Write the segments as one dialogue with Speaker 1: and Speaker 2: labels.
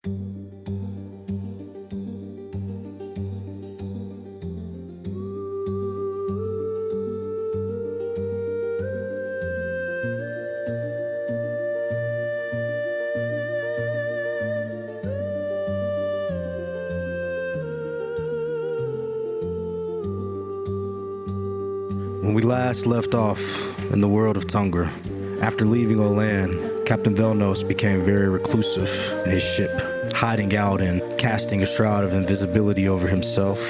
Speaker 1: When we last left off in the world of Tungra, after leaving on land, Captain Velnos became very reclusive in his ship, hiding out and casting a shroud of invisibility over himself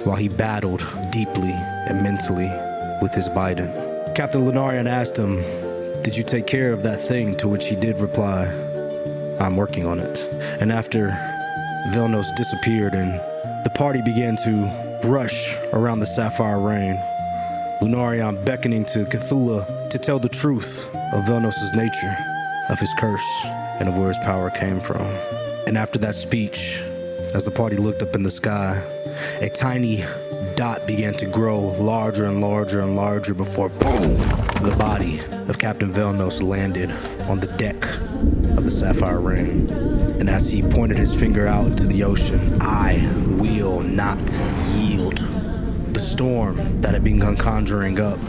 Speaker 1: while he battled deeply and mentally with his Biden. Captain Lunarion asked him, "Did you take care of that thing?" To which he did reply, "I'm working on it." And after Velnos disappeared and the party began to rush around the Sapphire Rain, Lunarion beckoning to Cthulhu to tell the truth of Velnos' nature, of his curse, and of where his power came from. And after that speech, as the party looked up in the sky, a tiny dot began to grow larger and larger and larger before, boom, the body of Captain Velnos landed on the deck of the Sapphire Rain. And as he pointed his finger out to the ocean, "I will not yield." The storm that had begun conjuring up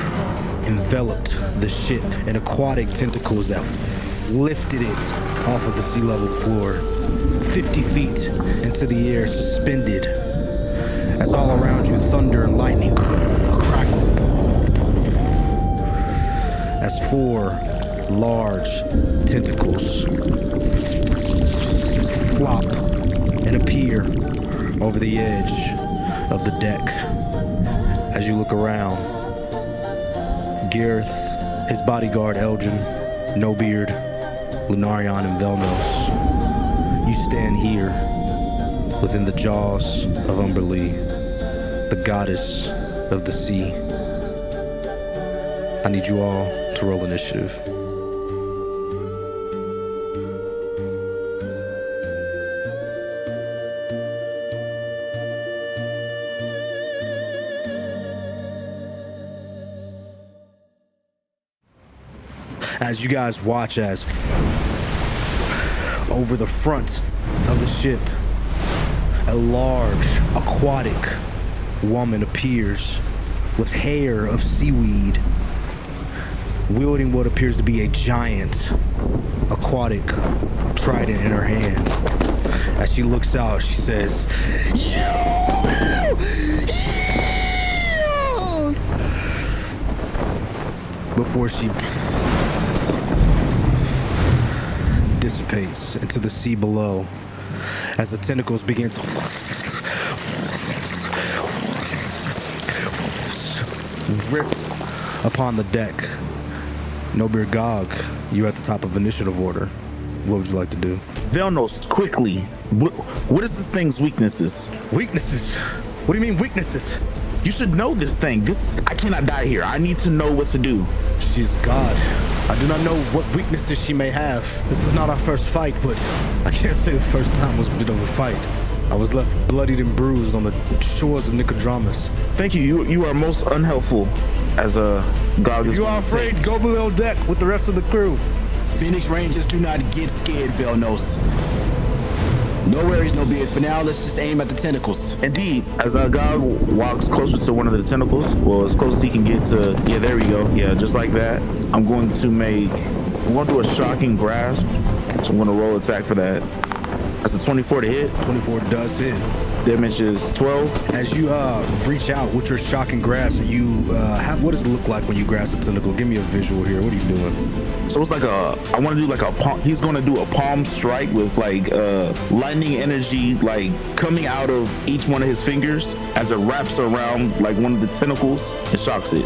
Speaker 1: enveloped the ship in aquatic tentacles that lifted it off of the sea level floor, 50 feet into the air, suspended, as all around you thunder and lightning crackle, as 4 large tentacles flop and appear over the edge of the deck. As you look around, Gareth, his bodyguard Elgin, No Beard, Lunarion, and Velnos, you stand here within the jaws of Umberlee, the goddess of the sea. I need you all to roll initiative. As you guys watch as over the front of the ship, a large aquatic woman appears with hair of seaweed, wielding what appears to be a giant aquatic trident in her hand. As she looks out, she says, before she dissipates into the sea below as the tentacles begin to rip upon the deck. Nobeard Gog, you're at the top of initiative order. What would you like to do?
Speaker 2: Velnos, quickly. What is this thing's weaknesses?
Speaker 1: Weaknesses? What do you mean weaknesses?
Speaker 2: You should know this thing. I cannot die here. I need to know what to do.
Speaker 1: She's God. I do not know what weaknesses she may have. This is not our first fight, but I can't say the first time was a bit of a fight. I was left bloodied and bruised on the shores of Nicodramus.
Speaker 2: Thank you. You are most unhelpful as a god.
Speaker 1: If you are afraid, go below deck with the rest of the crew.
Speaker 3: Phoenix Rangers, do not get scared, Velnos. No worries, no beard. For now, let's just aim at the tentacles.
Speaker 2: Indeed, as our god walks closer to one of the tentacles, well, as close as he can get to, yeah, there we go. Yeah, just like that. I'm going to do a shocking grasp. So I'm going to roll attack for that. That's a 24 to hit.
Speaker 1: 24 does hit.
Speaker 2: Damage is 12.
Speaker 1: As you reach out with your shocking grasp, you what does it look like when you grasp the tentacle? Give me a visual here. What are you doing?
Speaker 2: So it's like I want to do like a palm. He's going to do a palm strike with like lightning energy like coming out of each one of his fingers as it wraps around like one of the tentacles and shocks it.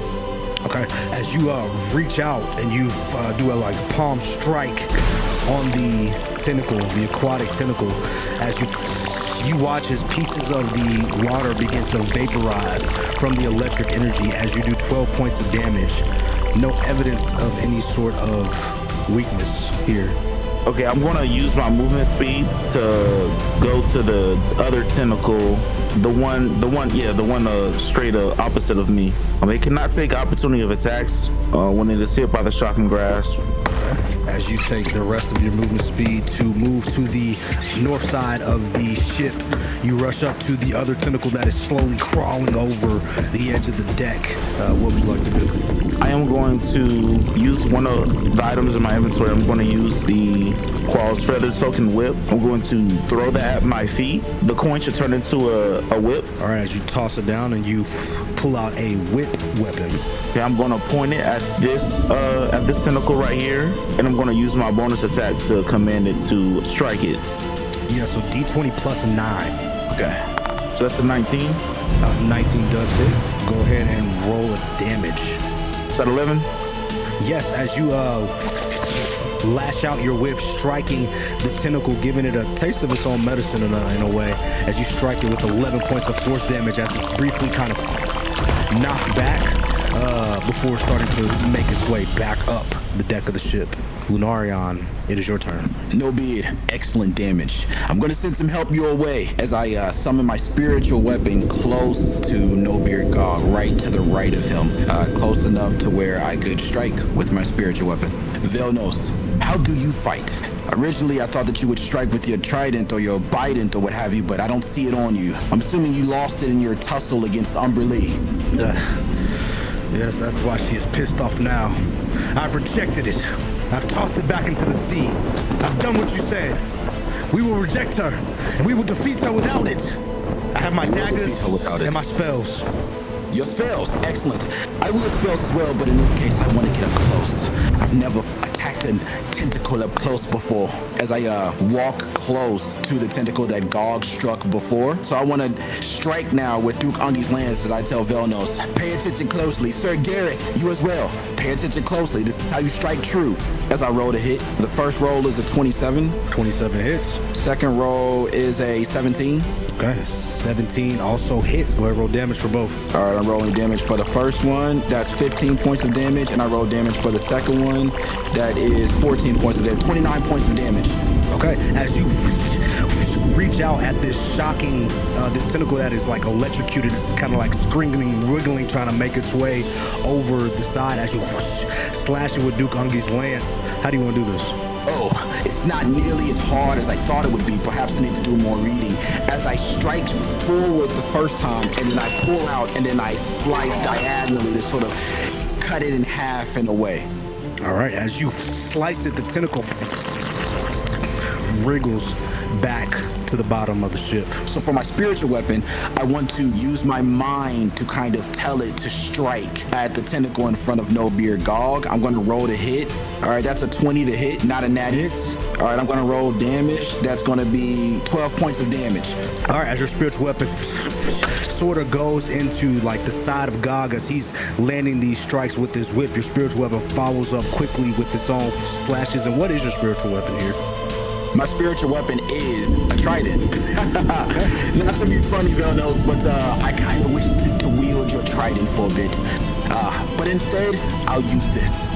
Speaker 1: Okay. As you reach out and you do a like palm strike on the tentacle, the aquatic tentacle, as you watch as pieces of the water begin to vaporize from the electric energy as you do 12 points of damage. No evidence of any sort of weakness here.
Speaker 2: Okay, I'm going to use my movement speed to go to the other tentacle, the one straight opposite of me. It cannot take opportunity of attacks when it is hit by the shocking grasp.
Speaker 1: as you take the rest of your movement speed to move to the north side of the ship. You rush up to the other tentacle that is slowly crawling over the edge of the deck. What would you like to do?
Speaker 2: I am going to use one of the items in my inventory. I'm going to use the Qual's Feather Token Whip. I'm going to throw that at my feet. The coin should turn into a whip.
Speaker 1: All right, as you toss it down and you pull out a whip weapon.
Speaker 2: Okay, I'm going to point it at this tentacle right here, and I'm going to use my bonus attack to command it to strike it.
Speaker 1: Yeah, so D20 plus 9.
Speaker 2: Okay, so that's a 19.
Speaker 1: 19 does hit. Go ahead and roll a damage.
Speaker 2: Is that 11?
Speaker 1: Yes, as you lash out your whip, striking the tentacle, giving it a taste of its own medicine in a way, as you strike it with 11 points of force damage as it's briefly kind of knocked back before starting to make its way back up the deck of the ship. Lunarion, it is your turn.
Speaker 3: No beard, excellent damage. I'm gonna send some help your way as I summon my spiritual weapon close to No Beard Gog, right to the right of him, close enough to where I could strike with my spiritual weapon. Velnos, how do you fight? Originally, I thought that you would strike with your trident or your bident or what have you, but I don't see it on you. I'm assuming you lost it in your tussle against Umberlee.
Speaker 1: Yes, that's why she is pissed off now. I've rejected it. I've tossed it back into the sea. I've done what you said. We will reject her, and we will defeat her without it. I have my daggers and my spells.
Speaker 3: Your spells, excellent. I will spells as well, but in this case, I want to get up close. I've never attacked a tentacle up close before, as I walk close to the tentacle that Gog struck before. So I want to strike now with Duke Ungi's lance, as I tell Velnos. Pay attention closely. Sir Gareth, you as well. Pay attention closely. This is how you strike true. As I roll to hit, the first roll is a 27.
Speaker 1: 27 hits.
Speaker 3: Second roll is a 17.
Speaker 1: Okay, 17 also hits. Go ahead, roll damage for both.
Speaker 3: All right, I'm rolling damage for the first one. That's 15 points of damage, and I roll damage for the second one. That is 14 points of damage, 29 points of damage.
Speaker 1: Okay, as you reach out at this shocking, this tentacle that is like electrocuted, it's kind of like screaming, wriggling, trying to make its way over the side as you slash it with Duke Ungi's lance. How do you want to do this?
Speaker 3: Oh, it's not nearly as hard as I thought it would be. Perhaps I need to do more reading. As I strike forward the first time, and then I pull out, and then I slice diagonally to sort of cut it in half in a way.
Speaker 1: All right, as you slice it, the tentacle wriggles back to the bottom of the ship.
Speaker 3: So for my spiritual weapon, I want to use my mind to kind of tell it to strike at the tentacle in front of No Beard Gog. I'm going to roll to hit. All right, that's a 20 to hit, not a natty.
Speaker 1: Hits.
Speaker 3: All right, I'm going to roll damage. That's going to be 12 points of damage.
Speaker 1: All right, as your spiritual weapon sort of goes into like the side of Gog as he's landing these strikes with his whip, your spiritual weapon follows up quickly with its own slashes. And what is your spiritual weapon here?
Speaker 3: My spiritual weapon is a trident. Not to be funny, Velnos, but I kind of wish to wield your trident for a bit. But instead, I'll use this.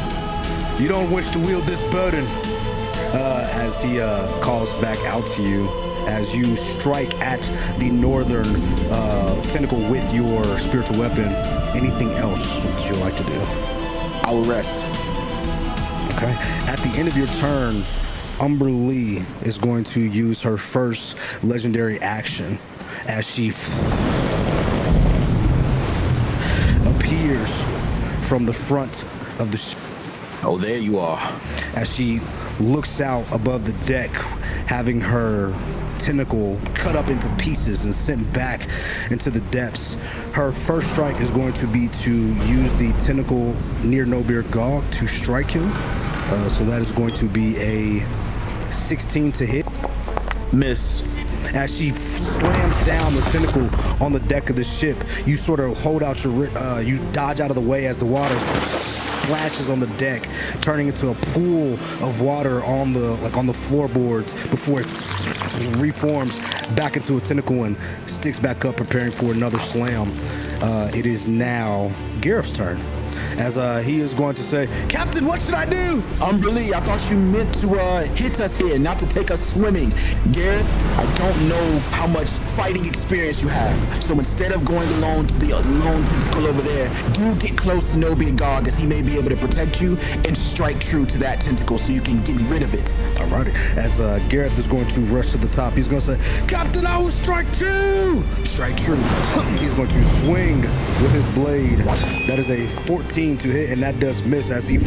Speaker 1: You don't wish to wield this burden. As he calls back out to you, as you strike at the northern tentacle with your spiritual weapon. Anything else that you'd like to do?
Speaker 3: I will rest.
Speaker 1: Okay. At the end of your turn, Umberlee is going to use her first legendary action as she appears from the front of the ship.
Speaker 3: Oh, there you are.
Speaker 1: As she looks out above the deck, having her tentacle cut up into pieces and sent back into the depths. Her first strike is going to be to use the tentacle near No Beard Gog to strike him. So that is going to be a 16 to hit.
Speaker 2: Miss.
Speaker 1: As she slams down the tentacle on the deck of the ship, you sort of hold out your, you dodge out of the way as the water splashes on the deck, turning into a pool of water on the floorboards before it reforms back into a tentacle and sticks back up, preparing for another slam. It is now Gareth's turn. as he is going to say, Captain, what should I do?
Speaker 3: Umberlee, I thought you meant to hit us here, not to take us swimming. Gareth, I don't know how much fighting experience you have. So instead of going alone to the lone tentacle over there, do get close to Nobi and Gog, as he may be able to protect you and strike true to that tentacle so you can get rid of it.
Speaker 1: Alrighty. As Gareth is going to rush to the top, he's going to say, Captain, I will strike true!
Speaker 3: Strike true.
Speaker 1: He's going to swing with his blade. That is a 14 to hit, and that does miss as he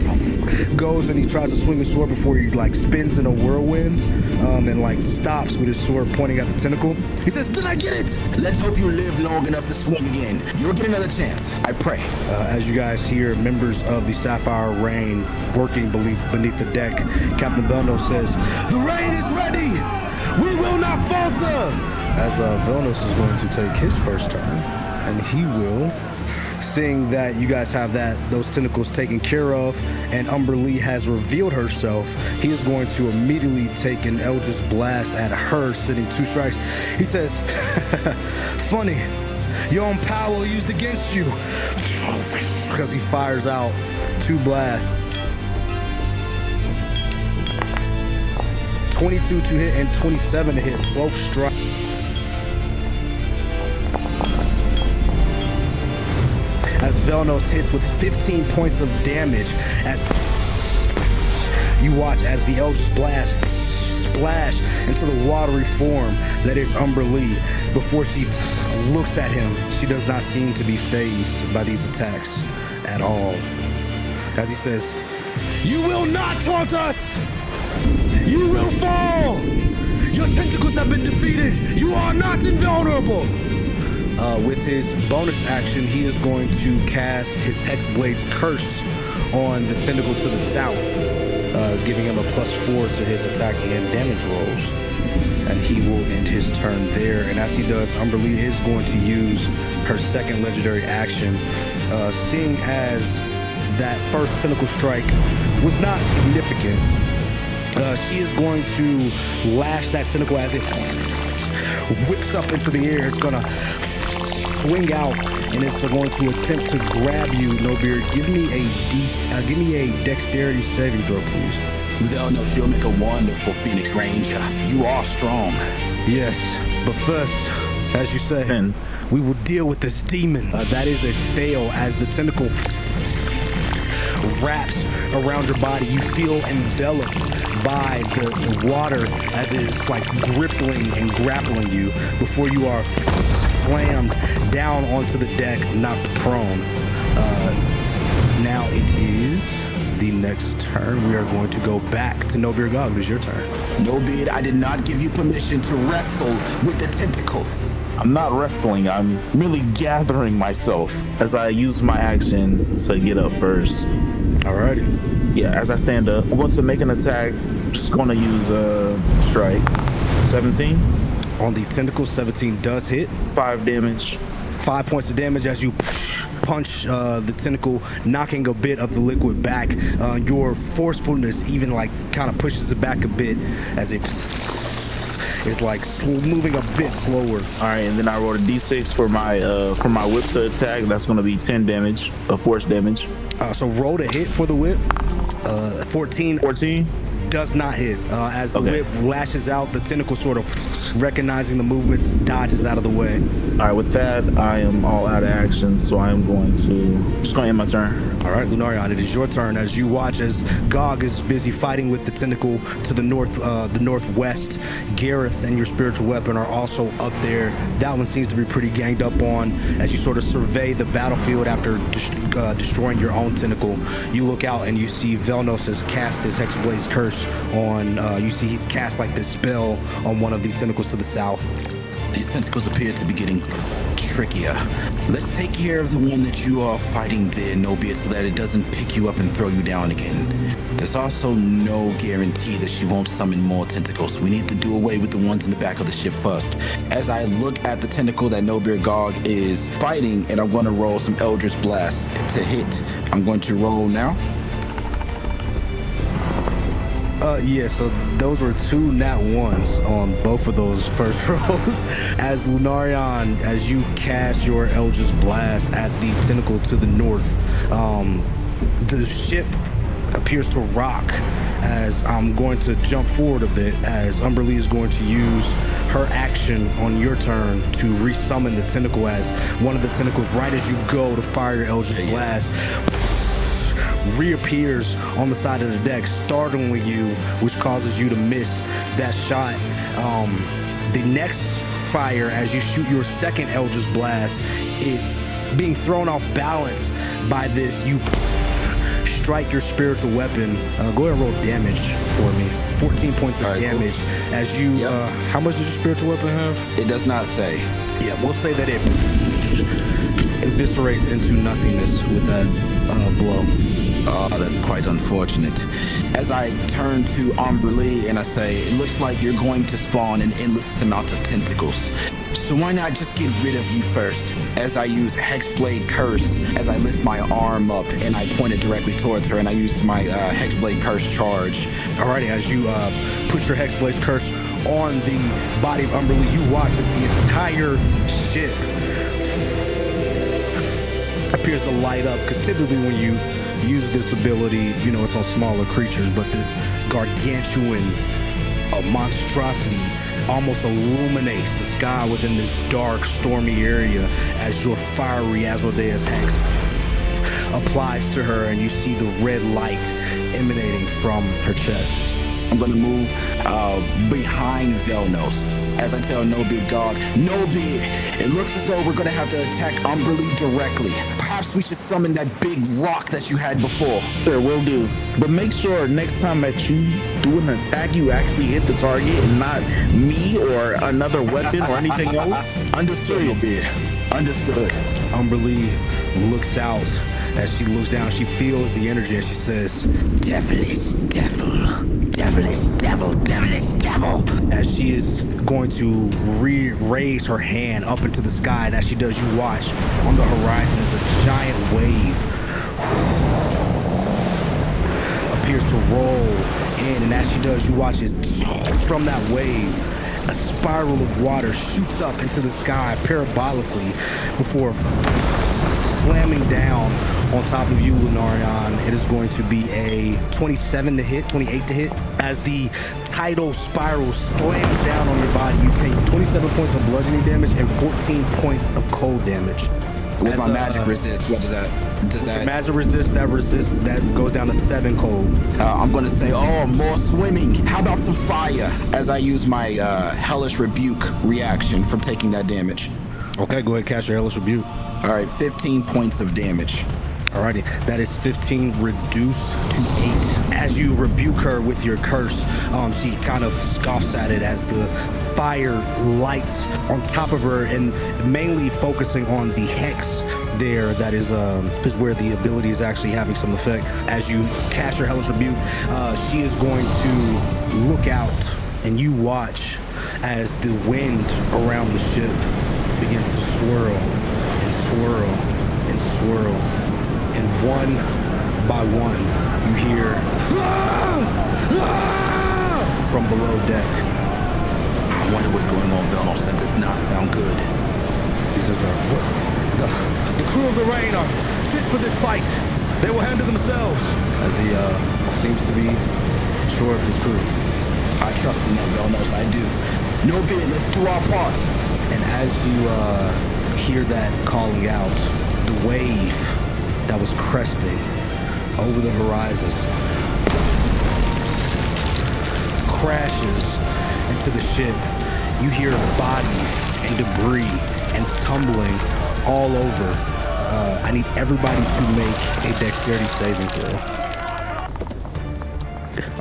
Speaker 1: goes and he tries to swing his sword before he like spins in a whirlwind and like stops with his sword pointing at the tentacle. He says, did I get it?
Speaker 3: Let's hope you live long enough to swing again. You'll get another chance, I pray.
Speaker 1: As you guys hear members of the Sapphire Rain working beneath the deck, Captain Velnos says, the rain is ready! We will not falter! As Velnos is going to take his first turn, and he will, seeing that you guys have those tentacles taken care of, and Umberlee has revealed herself, he is going to immediately take an Eldritch Blast at her, sitting 2 strikes. He says, funny, your own power used against you. Because he fires out 2 blasts. 22 to hit and 27 to hit, both strikes. As Velnos hits with 15 points of damage, as you watch as the Eldritch Blast splash into the watery form that is Umberlee. Before she looks at him, she does not seem to be fazed by these attacks at all. As he says, you will not taunt us! You will fall! Your tentacles have been defeated! You are not invulnerable! With his bonus action, he is going to cast his Hexblade's Curse on the tentacle to the south, giving him a +4 to his attack and damage rolls. And he will end his turn there. And as he does, Umberlee is going to use her second legendary action. Seeing as that first tentacle strike was not significant, she is going to lash that tentacle as it whips up into the air. It's going to swing out, and it's going to attempt to grab you, Nobeard. Give me a dexterity saving throw, please.
Speaker 3: Velnos, you'll make a wonderful Phoenix Ranger. You are strong.
Speaker 1: Yes, but first, as you say, we will deal with this demon. That is a fail as the tentacle wraps around your body. You feel enveloped by the water as it is like gripping and grappling you before you are slammed down onto the deck, knocked prone. Now it is the next turn. We are going to go back to Nobeard Gog. It is your turn.
Speaker 3: Nobeard, I did not give you permission to wrestle with the tentacle.
Speaker 2: I'm not wrestling. I'm merely gathering myself as I use my action to get up first.
Speaker 1: Alrighty.
Speaker 2: Yeah, as I stand up, I'm going to make an attack. Just going to use a strike. 17.
Speaker 1: On the tentacle, 17 does hit.
Speaker 2: 5 damage.
Speaker 1: 5 points of damage as you punch the tentacle, knocking a bit of the liquid back. Your forcefulness even like kind of pushes it back a bit as it is like moving a bit slower.
Speaker 2: All right, and then I rolled a d6 for my whip to attack. That's going to be 10 damage, force damage.
Speaker 1: So roll to hit for the whip. 14 does not hit. As the whip lashes out, the tentacle sort of recognizing the movements, dodges out of the way.
Speaker 2: All right, with that, I am all out of action, so I am going to end my turn.
Speaker 1: All right, Lunarion, it is your turn as you watch as Gog is busy fighting with the tentacle to the northwest. Gareth and your spiritual weapon are also up there. That one seems to be pretty ganged up on. As you sort of survey the battlefield after destroying your own tentacle, you look out and you see Velnos has cast his Hexblade's Curse on, you see he's cast like this spell on one of the tentacles to the south.
Speaker 3: These tentacles appear to be getting trickier. Let's take care of the one that you are fighting there, Nobeard, so that it doesn't pick you up and throw you down again. There's also no guarantee that she won't summon more tentacles. We need to do away with the ones in the back of the ship first. As I look at the tentacle that Nobeard Gog is fighting, and I'm going to roll some Eldritch Blast to hit. I'm going to roll now.
Speaker 1: Yeah, so those were 2 nat 1s on both of those first rolls. As Lunarion, as you cast your Eldritch Blast at the tentacle to the north, The ship appears to rock as I'm going to jump forward a bit, as Umberlee is going to use her action on your turn to resummon the tentacle, as one of the tentacles, right as you go to fire your Eldritch Blast, reappears on the side of the deck, startling you, which causes you to miss that shot. The next fire, as you shoot your second Eldritch Blast, it being thrown off balance by this, you strike your spiritual weapon. Go ahead and roll damage for me. 14 points of damage. Cool. As you, how much does your spiritual weapon have?
Speaker 3: It does not say.
Speaker 1: Yeah, we'll say that it eviscerates into nothingness with that blow.
Speaker 3: Oh, that's quite unfortunate. As I turn to Umberlee and I say, it looks like you're going to spawn an endless amount of tentacles. So why not just get rid of you first? As I use Hexblade Curse, as I lift my arm up and I point it directly towards her, and I use my Hexblade Curse charge.
Speaker 1: Alrighty, as you put your Hexblade Curse on the body of Umberlee, you watch as the entire ship appears to light up, because typically when you use this ability, you know, it's on smaller creatures, but this gargantuan monstrosity almost illuminates the sky within this dark, stormy area as your fiery Asmodeus Hex applies to her, and you see the red light emanating from her chest.
Speaker 3: I'm going to move behind Velnos as I tell No Bid God, No Bid, it looks as though we're going to have to attack Umberlee directly. Perhaps we should summon that big rock that you had before.
Speaker 2: Sure, will do. But make sure next time that you do an attack, you actually hit the target and not me or another weapon or anything else.
Speaker 3: Understood, No Bid. Understood.
Speaker 1: Umberlee looks out. As she looks down, she feels the energy and she says, "Devilish devil, devilish devil, devilish devil." As she is going to raise her hand up into the sky, and as she does, you watch on the horizon as a giant wave appears to roll in, and as she does, you watch as from that wave a spiral of water shoots up into the sky parabolically before slamming down on top of you, Lunarion. It is going to be a 27 to hit, 28 to hit. As the tidal spiral slams down on your body, you take 27 points of bludgeoning damage and 14 points of cold damage.
Speaker 3: With my magic resist, what does that?
Speaker 1: Magic resist, that goes down to 7 cold.
Speaker 3: I'm gonna say, oh, more swimming. How about some fire? As I use my hellish rebuke reaction from taking that damage.
Speaker 1: Okay, go ahead, cast your hellish rebuke.
Speaker 3: All right, 15 points of damage.
Speaker 1: Alrighty, that is 15 reduced to 8. As you rebuke her with your curse, she kind of scoffs at it as the fire lights on top of her, and mainly focusing on the hex there. That is where the ability is actually having some effect. As you cast your hellish rebuke, she is going to look out, and you watch as the wind around the ship begins to swirl and swirl and swirl. And one by one, you hear from below deck.
Speaker 3: I wonder what's going on, Velnos. That does not sound good.
Speaker 1: He says, "What? The crew of the Rain are fit for this fight. They will handle themselves." As he seems to be sure of his crew.
Speaker 3: I trust in that, Velnos. I do. No bid. Let's do our part.
Speaker 1: And as you hear that calling out, the wave that was cresting over the horizons crashes into the ship. You hear bodies and debris and tumbling all over. I need everybody to make a dexterity saving throw.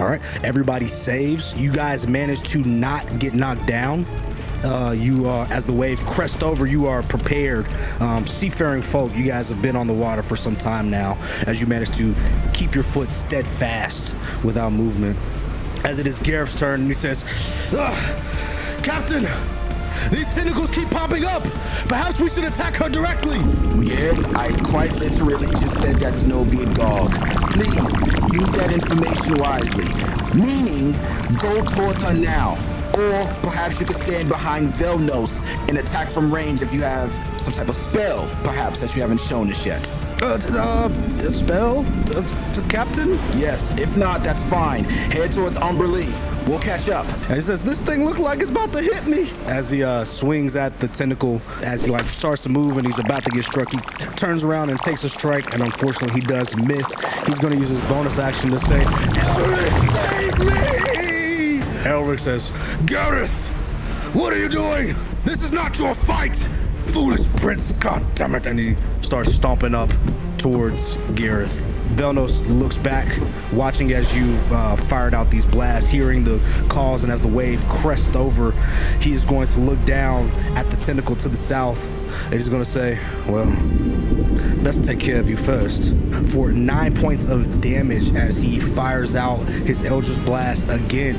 Speaker 1: All right, everybody saves. You guys managed to not get knocked down. You are, as the wave crests over, you are prepared. Seafaring folk, you guys have been on the water for some time now, as you manage to keep your foot steadfast without movement. As it is Gareth's turn, and he says, "Captain, these tentacles keep popping up. Perhaps we should attack her directly."
Speaker 3: Yeah, I quite literally just said that's no bid Gog. Please use that information wisely. Meaning, go towards her now. Or perhaps you could stand behind Velnos and attack from range if you have some type of spell, perhaps, that you haven't shown us yet.
Speaker 1: Spell? Captain?
Speaker 3: Yes, if not, that's fine. Head towards Umberlee. We'll catch up.
Speaker 1: And he says, this thing looks like it's about to hit me. As he swings at the tentacle, as he starts to move and he's about to get struck, he turns around and takes a strike, and unfortunately he does miss. He's going to use his bonus action to say, Elric, save me! Elric says, Gareth, what are you doing? This is not your fight, foolish prince, god damn it. And he starts stomping up towards Gareth. Velnos looks back, watching as you've fired out these blasts, hearing the calls, and as the wave crests over, he is going to look down at the tentacle to the south, and he's going to say, well, best take care of you first. For 9 points of damage as he fires out his Eldritch Blast again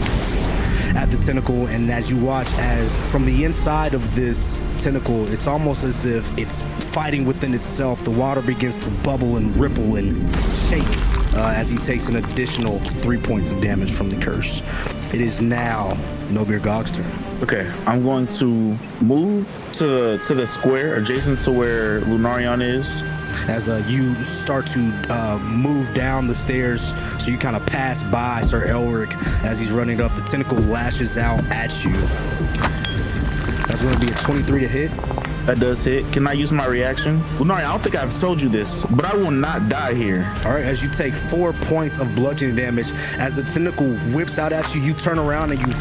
Speaker 1: at the tentacle, and as you watch as from the inside of this tentacle, it's almost as if it's fighting within itself. The water begins to bubble and ripple and shake as he takes an additional 3 points of damage from the curse. It is now Nobir Gog's turn.
Speaker 2: Okay, I'm going to move to the square adjacent to where Lunarion is.
Speaker 1: As you start to move down the stairs, so you kind of pass by Sir Elric as he's running up. The tentacle lashes out at you. That's going to be a 23 to hit.
Speaker 2: That does hit. Can I use my reaction? Lunarion, I don't think I've told you this, but I will not die here.
Speaker 1: All right, as you take 4 points of bludgeoning damage, as the tentacle whips out at you, you turn around and you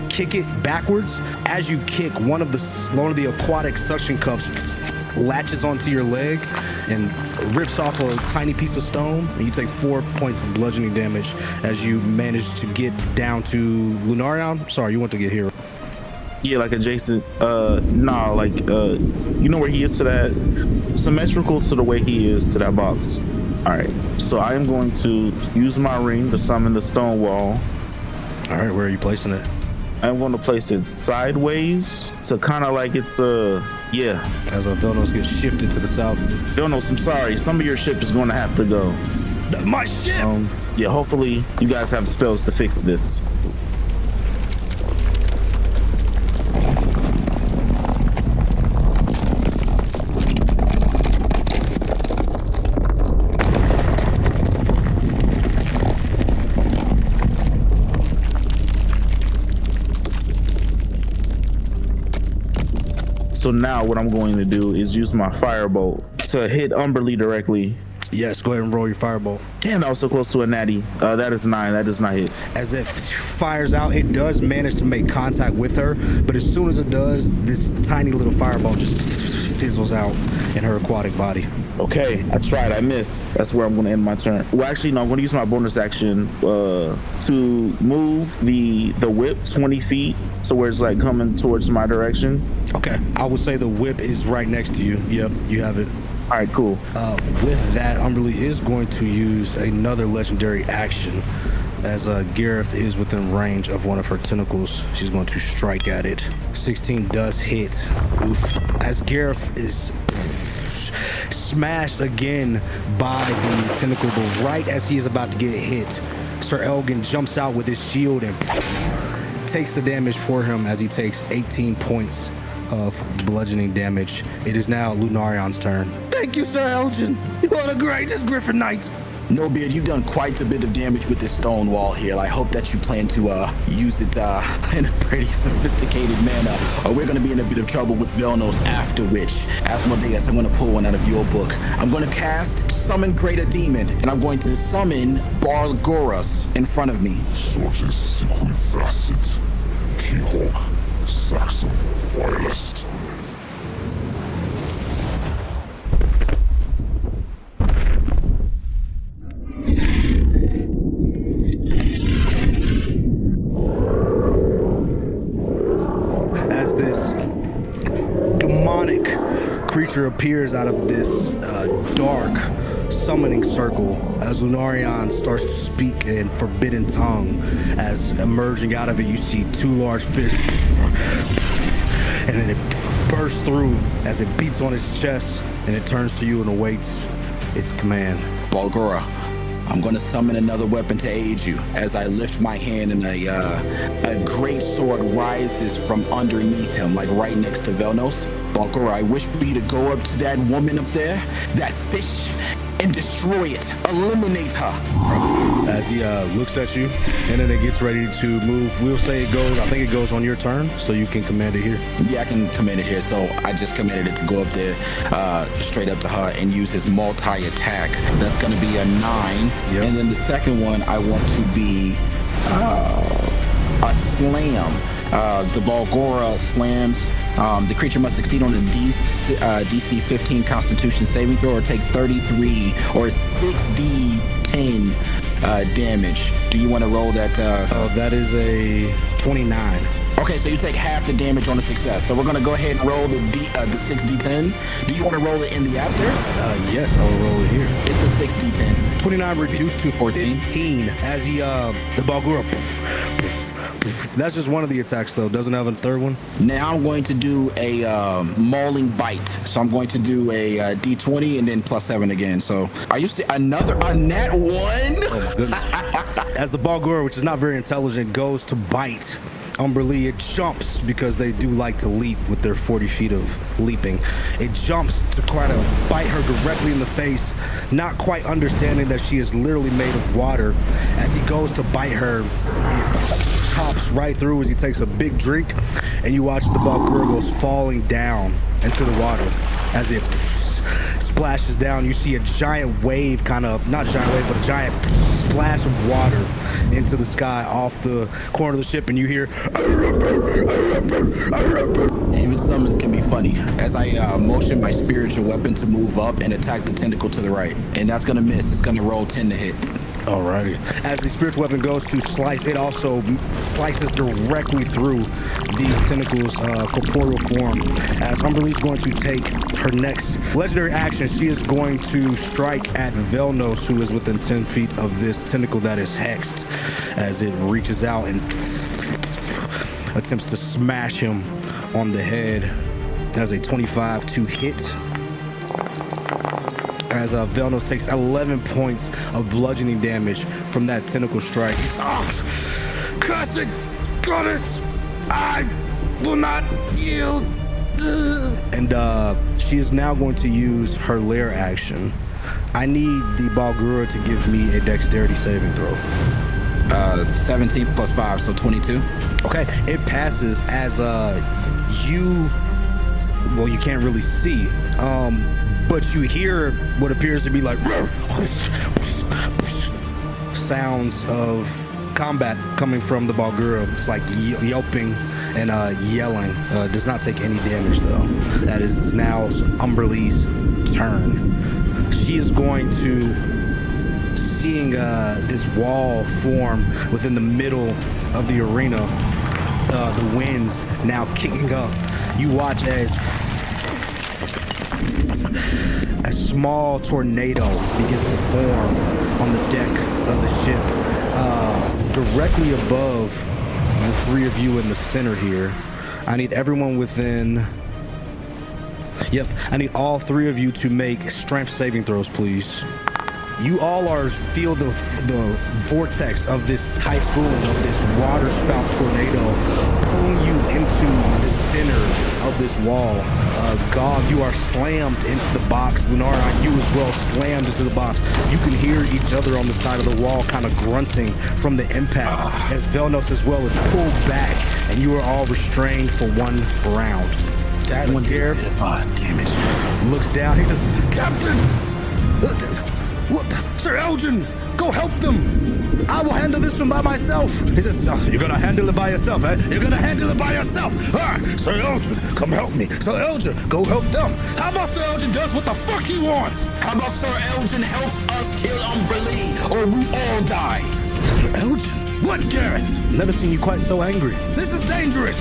Speaker 1: kick it backwards. As you kick, one of the aquatic suction cups latches onto your leg and rips off a tiny piece of stone, and you take 4 points of bludgeoning damage as you manage to get down to Lunarion. Sorry, you want to get here.
Speaker 2: Yeah, like adjacent. You know where he is to that, symmetrical to the way he is to that box. All right, so I am going to use my ring to summon the stone wall.
Speaker 1: All right, where are you placing it?
Speaker 2: I'm going to place it sideways to kind of like it's yeah.
Speaker 1: As Velnos gets shifted to the south.
Speaker 2: Velnos, I'm sorry. Some of your ship is going to have to go.
Speaker 1: My ship!
Speaker 2: Yeah, hopefully you guys have spells to fix this. So now what I'm going to do is use my firebolt to hit Umberlee directly.
Speaker 1: Yes, go ahead and roll your firebolt.
Speaker 2: Damn, that was so close to a natty. That is 9. That does not hit.
Speaker 1: As it fires out, it does manage to make contact with her, but as soon as it does, this tiny little fireball just fizzles out in her aquatic body.
Speaker 2: Okay, I tried. I missed. That's where I'm going to end my turn. Well, actually, no. I'm going to use my bonus action to move the whip 20 feet, so where it's like coming towards my direction.
Speaker 1: Okay, I would say the whip is right next to you. Yep, you have it.
Speaker 2: All right, cool.
Speaker 1: With that, Umberlee is going to use another legendary action. As Gareth is within range of one of her tentacles, she's going to strike at it. 16 does hit. Oof. As Gareth is smashed again by the tentacle, but right as he is about to get hit, Sir Elgin jumps out with his shield and takes the damage for him as he takes 18 points of bludgeoning damage. It is now Lunarion's turn. Thank you, Sir Elgin. You are the greatest Griffin Knight.
Speaker 3: No, Beard, you've done quite a bit of damage with this stone wall here. I hope that you plan to use it in a pretty sophisticated manner, or we're going to be in a bit of trouble with Velnos, after which, Asmodeus, I'm going to pull one out of your book. I'm going to cast Summon Greater Demon, and I'm going to summon Barlgoras in front of me.
Speaker 4: Sortes sequifacit, Keyhawk, Saxon, Vilest.
Speaker 1: As this demonic creature appears out of this dark summoning circle, as Lunarion starts to speak in forbidden tongue, as emerging out of it you see 2 large fists, and then it bursts through as it beats on its chest, and it turns to you and awaits its command.
Speaker 3: Balgora, I'm going to summon another weapon to aid you. As I lift my hand and a great sword rises from underneath him, like right next to Velnos. Balgora, I wish for you to go up to that woman up there, that fish, and destroy it. Eliminate her.
Speaker 1: As he looks at you, and then it gets ready to move. We'll say it goes, I think it goes on your turn, so you can command it here.
Speaker 3: Yeah, I can command it here. So I just commanded it to go up there, straight up to her and use his multi-attack. That's going to be a 9.
Speaker 1: Yep.
Speaker 3: And then the second one, I want to be a slam. The Balgora slams. The creature must succeed on a DC 15 Constitution saving throw or take 33 or 6d10 damage. Do you want to roll that?
Speaker 1: That is a 29.
Speaker 3: Okay, so you take half the damage on a success. So we're going to go ahead and roll the 6d10. Do you want to roll it in the app there?
Speaker 1: Yes, I will roll it here.
Speaker 3: It's a 6d10.
Speaker 1: 29 reduced to
Speaker 3: 14.
Speaker 1: 15 as he, the Balgura. That's just one of the attacks, though. Doesn't have a third one.
Speaker 3: Now I'm going to do a mauling bite. So I'm going to do a d20 and then +7 again. So are you a nat 1?
Speaker 1: Oh my goodness. As the Balgura, which is not very intelligent, goes to bite Umberlee, it jumps because they do like to leap with their 40 feet of leaping. It jumps to try to bite her directly in the face, not quite understanding that she is literally made of water. As he goes to bite her, it chops right through as he takes a big drink, and you watch the Balgura goes falling down into the water. As it splashes down, you see a giant wave, kind of, not a giant wave, but a giant splash of water into the sky off the corner of the ship, and you hear
Speaker 3: Even summons can be funny. As I motion my spiritual weapon to move up and attack the tentacle to the right. And that's going to miss. It's going to roll 10 to hit.
Speaker 1: Alrighty. As the spiritual weapon goes to slice, it also slices directly through the tentacle's corporeal form. As Umberlee's going to take her next legendary action, she is going to strike at Velnos, who is within 10 feet of this tentacle that is hexed, as it reaches out and attempts to smash him on the head. As a 25 to hit. As Velnos takes 11 points of bludgeoning damage from that tentacle strike. Cursed goddess, I will not yield. And she is now going to use her lair action. I need the Balgura to give me a dexterity saving throw.
Speaker 3: 17 plus 5, so 22.
Speaker 1: Okay, it passes as you can't really see, but you hear what appears to be like sounds of combat coming from the Balgura. It's like yelping and yelling. Does not take any damage though. That is now Umberlee's turn. She is going to, seeing this wall form within the middle of the arena, the winds now kicking up. You watch as a small tornado begins to form on the deck of the ship, directly above the three of you in the center here. I need everyone within... Yep, I need all three of you to make strength saving throws, please. You all feel the vortex of this typhoon, of this water spout tornado pulling you into the center of this wall. Gog, you are slammed into the box. Lunarion, you as well slammed into the box. You can hear each other on the side of the wall kind of grunting from the impact as Velnos as well is pulled back, and you are all restrained for one round.
Speaker 3: That
Speaker 1: when Gareth
Speaker 3: damage
Speaker 1: looks down, he says, "Captain! What? Sir Elgin, go help them. I will handle this one by myself." He says, "You're gonna handle it by yourself, eh? You're gonna handle it by yourself. Sir Elgin, come help me. Sir Elgin, go help them. How about Sir Elgin does what the fuck he wants?
Speaker 3: How about Sir Elgin helps us kill Umberlee, or we all die?"
Speaker 1: Sir Elgin? What, Gareth? Never seen you quite so angry. This is dangerous.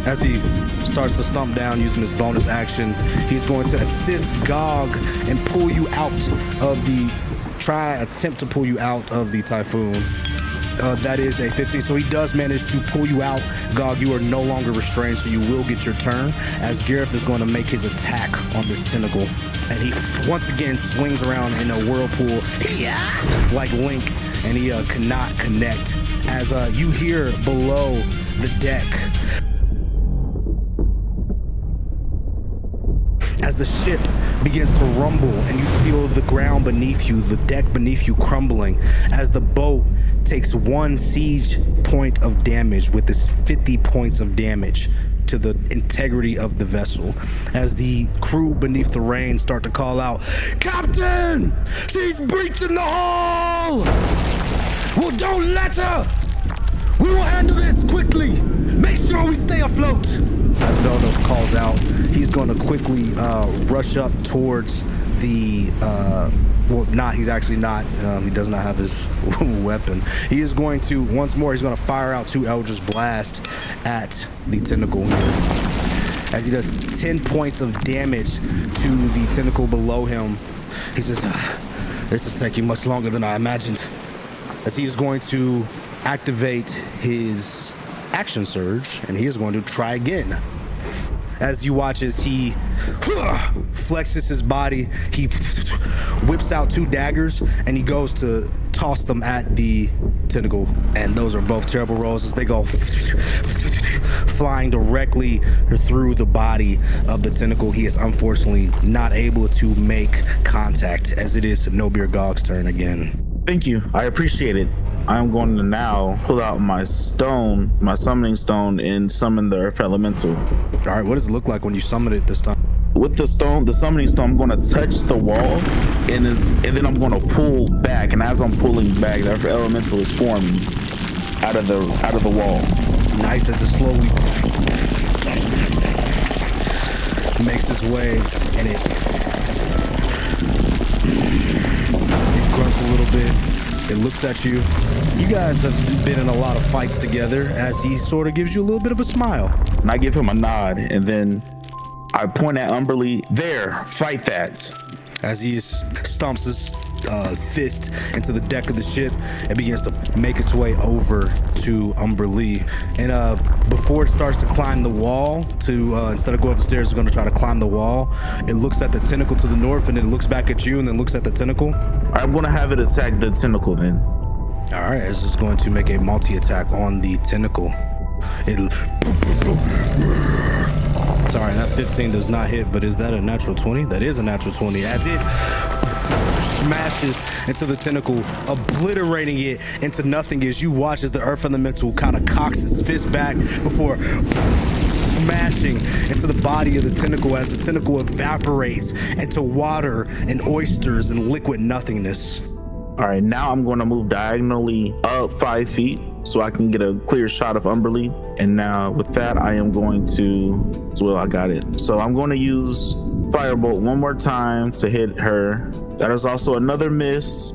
Speaker 1: As he starts to stomp down using his bonus action, he's going to assist Gog and pull you out of the... attempt to pull you out of the typhoon. That is a 15, so he does manage to pull you out. Gog, you are no longer restrained, so you will get your turn, as Gareth is going to make his attack on this tentacle. And he once again swings around in a whirlpool, like Link, and he cannot connect. As you hear below the deck, as the ship begins to rumble and you feel the ground beneath you, the deck beneath you crumbling, as the boat takes 1 siege point of damage with this 50 points of damage to the integrity of the vessel, as the crew beneath the rain start to call out, "Captain, she's breaching the hull! Well, don't let her! We will handle this quickly! Make sure we stay afloat!" As Velnos calls out, he's going to quickly rush up towards the he's actually not. He does not have his weapon. He is going to, once more, he's going to fire out 2 Eldritch Blast at the tentacle here. As he does 10 points of damage to the tentacle below him. He says, "This is taking much longer than I imagined." As he is going to activate his action surge, and he is going to try again. As you watch as he flexes his body, he whips out 2 daggers and he goes to toss them at the tentacle, and those are both terrible rolls as they go flying directly through the body of the tentacle. He is unfortunately not able to make contact, as it is No-Beer Gog's turn again.
Speaker 2: Thank you. I appreciate it. I'm going to now pull out my stone, my summoning stone, and summon the Earth Elemental.
Speaker 1: All right, what does it look like when you summon it this time?
Speaker 2: With the stone, the summoning stone, I'm going to touch the wall, and then I'm going to pull back. And as I'm pulling back, the Earth Elemental is forming out of the wall.
Speaker 1: Nice, as it slowly makes its way, and it grunts a little bit. It looks at you. You guys have been in a lot of fights together, as he sort of gives you a little bit of a smile.
Speaker 2: And I give him a nod, and then I point at Umberlee. "There, fight that."
Speaker 1: As he stomps his fist into the deck of the ship and begins to make its way over to Umberlee. And before it starts to climb the wall, instead of going up the stairs, it's going to try to climb the wall. It looks at the tentacle to the north, and then it looks back at you, and then looks at the tentacle.
Speaker 2: I'm going to have it attack the tentacle then.
Speaker 1: All right, this is going to make a multi-attack on the tentacle. Sorry, that 15 does not hit, but is that a natural 20? That is a natural 20, as it smashes into the tentacle, obliterating it into nothing as you watch as the Earth Elemental kind of cocks its fist back before smashing into the body of the tentacle, as the tentacle evaporates into water and oysters and liquid nothingness.
Speaker 2: All right, now I'm going to move diagonally up 5 feet so I can get a clear shot of Umberlee. And now with that, I am going to, well, I got it. So I'm going to use Firebolt one more time to hit her. That is also another miss.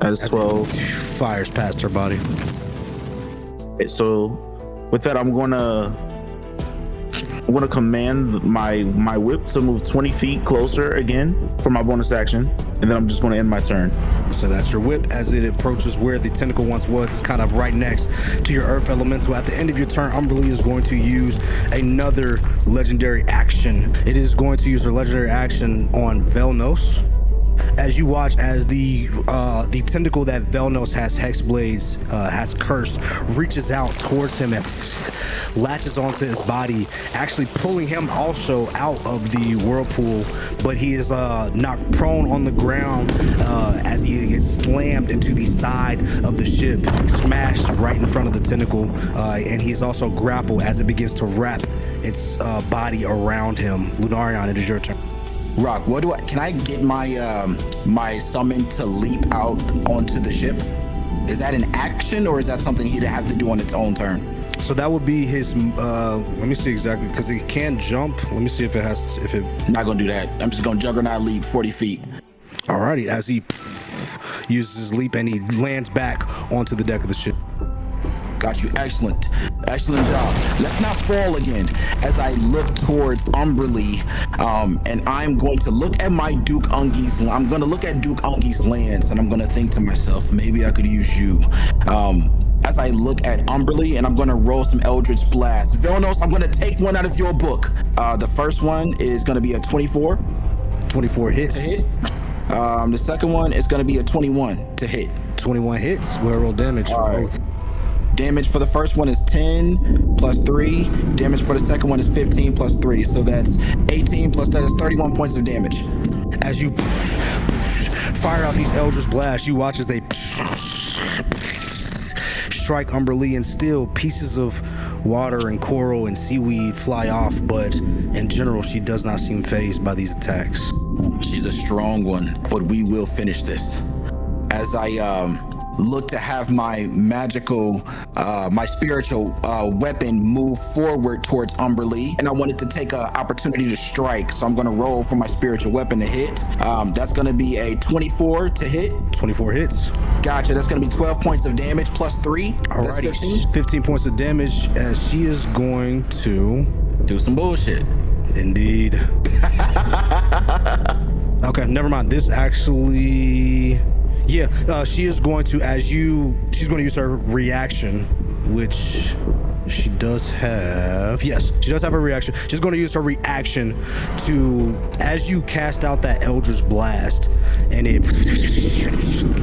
Speaker 2: That is 12.
Speaker 1: Fires past her body.
Speaker 2: Okay, so with that, I'm going to command my whip to move 20 feet closer again for my bonus action, and then I'm just going to end my turn.
Speaker 1: So that's your whip as it approaches where the tentacle once was. It's kind of right next to your Earth Elemental. At the end of your turn, Umberlee is going to use another legendary action. It is going to use her legendary action on Velnos. As you watch as the tentacle that Velnos has Hexblades has cursed reaches out towards him and latches onto his body, actually pulling him also out of the whirlpool, but he is knocked prone on the ground as he gets slammed into the side of the ship, smashed right in front of the tentacle, and he is also grappled as it begins to wrap its body around him. Lunarion, it is your turn.
Speaker 3: Rock, can I get my my summon to leap out onto the ship? Is that an action, or is that something he'd have to do on its own turn?
Speaker 1: So that would be his, let me see exactly, because he can jump. Let me see if it
Speaker 3: Not gonna do that. I'm just gonna Juggernaut leap 40 feet.
Speaker 1: Alrighty, as he uses his leap and he lands back onto the deck of the ship.
Speaker 3: Got you. Excellent. Excellent job. Let's not fall again as I look towards Umberlee, and I'm going to look at my I'm going to look at Duke Ungi's lance, and I'm going to think to myself, maybe I could use you. As I look at Umberlee, and I'm going to roll some Eldritch Blast. Velnos, I'm going to take one out of your book. The first one is going to be a 24.
Speaker 1: 24 hits.
Speaker 3: To hit. The second one is going to be a 21 to hit.
Speaker 1: 21 hits. We'll roll damage for both.
Speaker 3: Damage for the first one is 10 plus 3. Damage for the second one is 15 plus 3. So that's 18 plus that is 31 points of damage.
Speaker 1: As you fire out these Eldritch blasts, you watch as they strike Umberlee, and still pieces of water and coral and seaweed fly off, but in general, she does not seem fazed by these attacks.
Speaker 3: She's a strong one, but we will finish this. As I look to have my magical, my spiritual weapon move forward towards Umberlee, and I wanted to take an opportunity to strike, so I'm going to roll for my spiritual weapon to hit. That's going to be a 24 to hit.
Speaker 1: 24 hits.
Speaker 3: Gotcha. That's going to be 12 points of damage plus 3.
Speaker 1: Alrighty.
Speaker 3: That's 15.
Speaker 1: 15 points of damage, as she is going to
Speaker 3: Do some bullshit.
Speaker 1: Indeed. Okay, never mind. This actually, yeah, she is going to, she's going to use her reaction, which she does have. Yes, she does have a reaction. She's going to use her reaction to, as you cast out that Eldritch Blast and it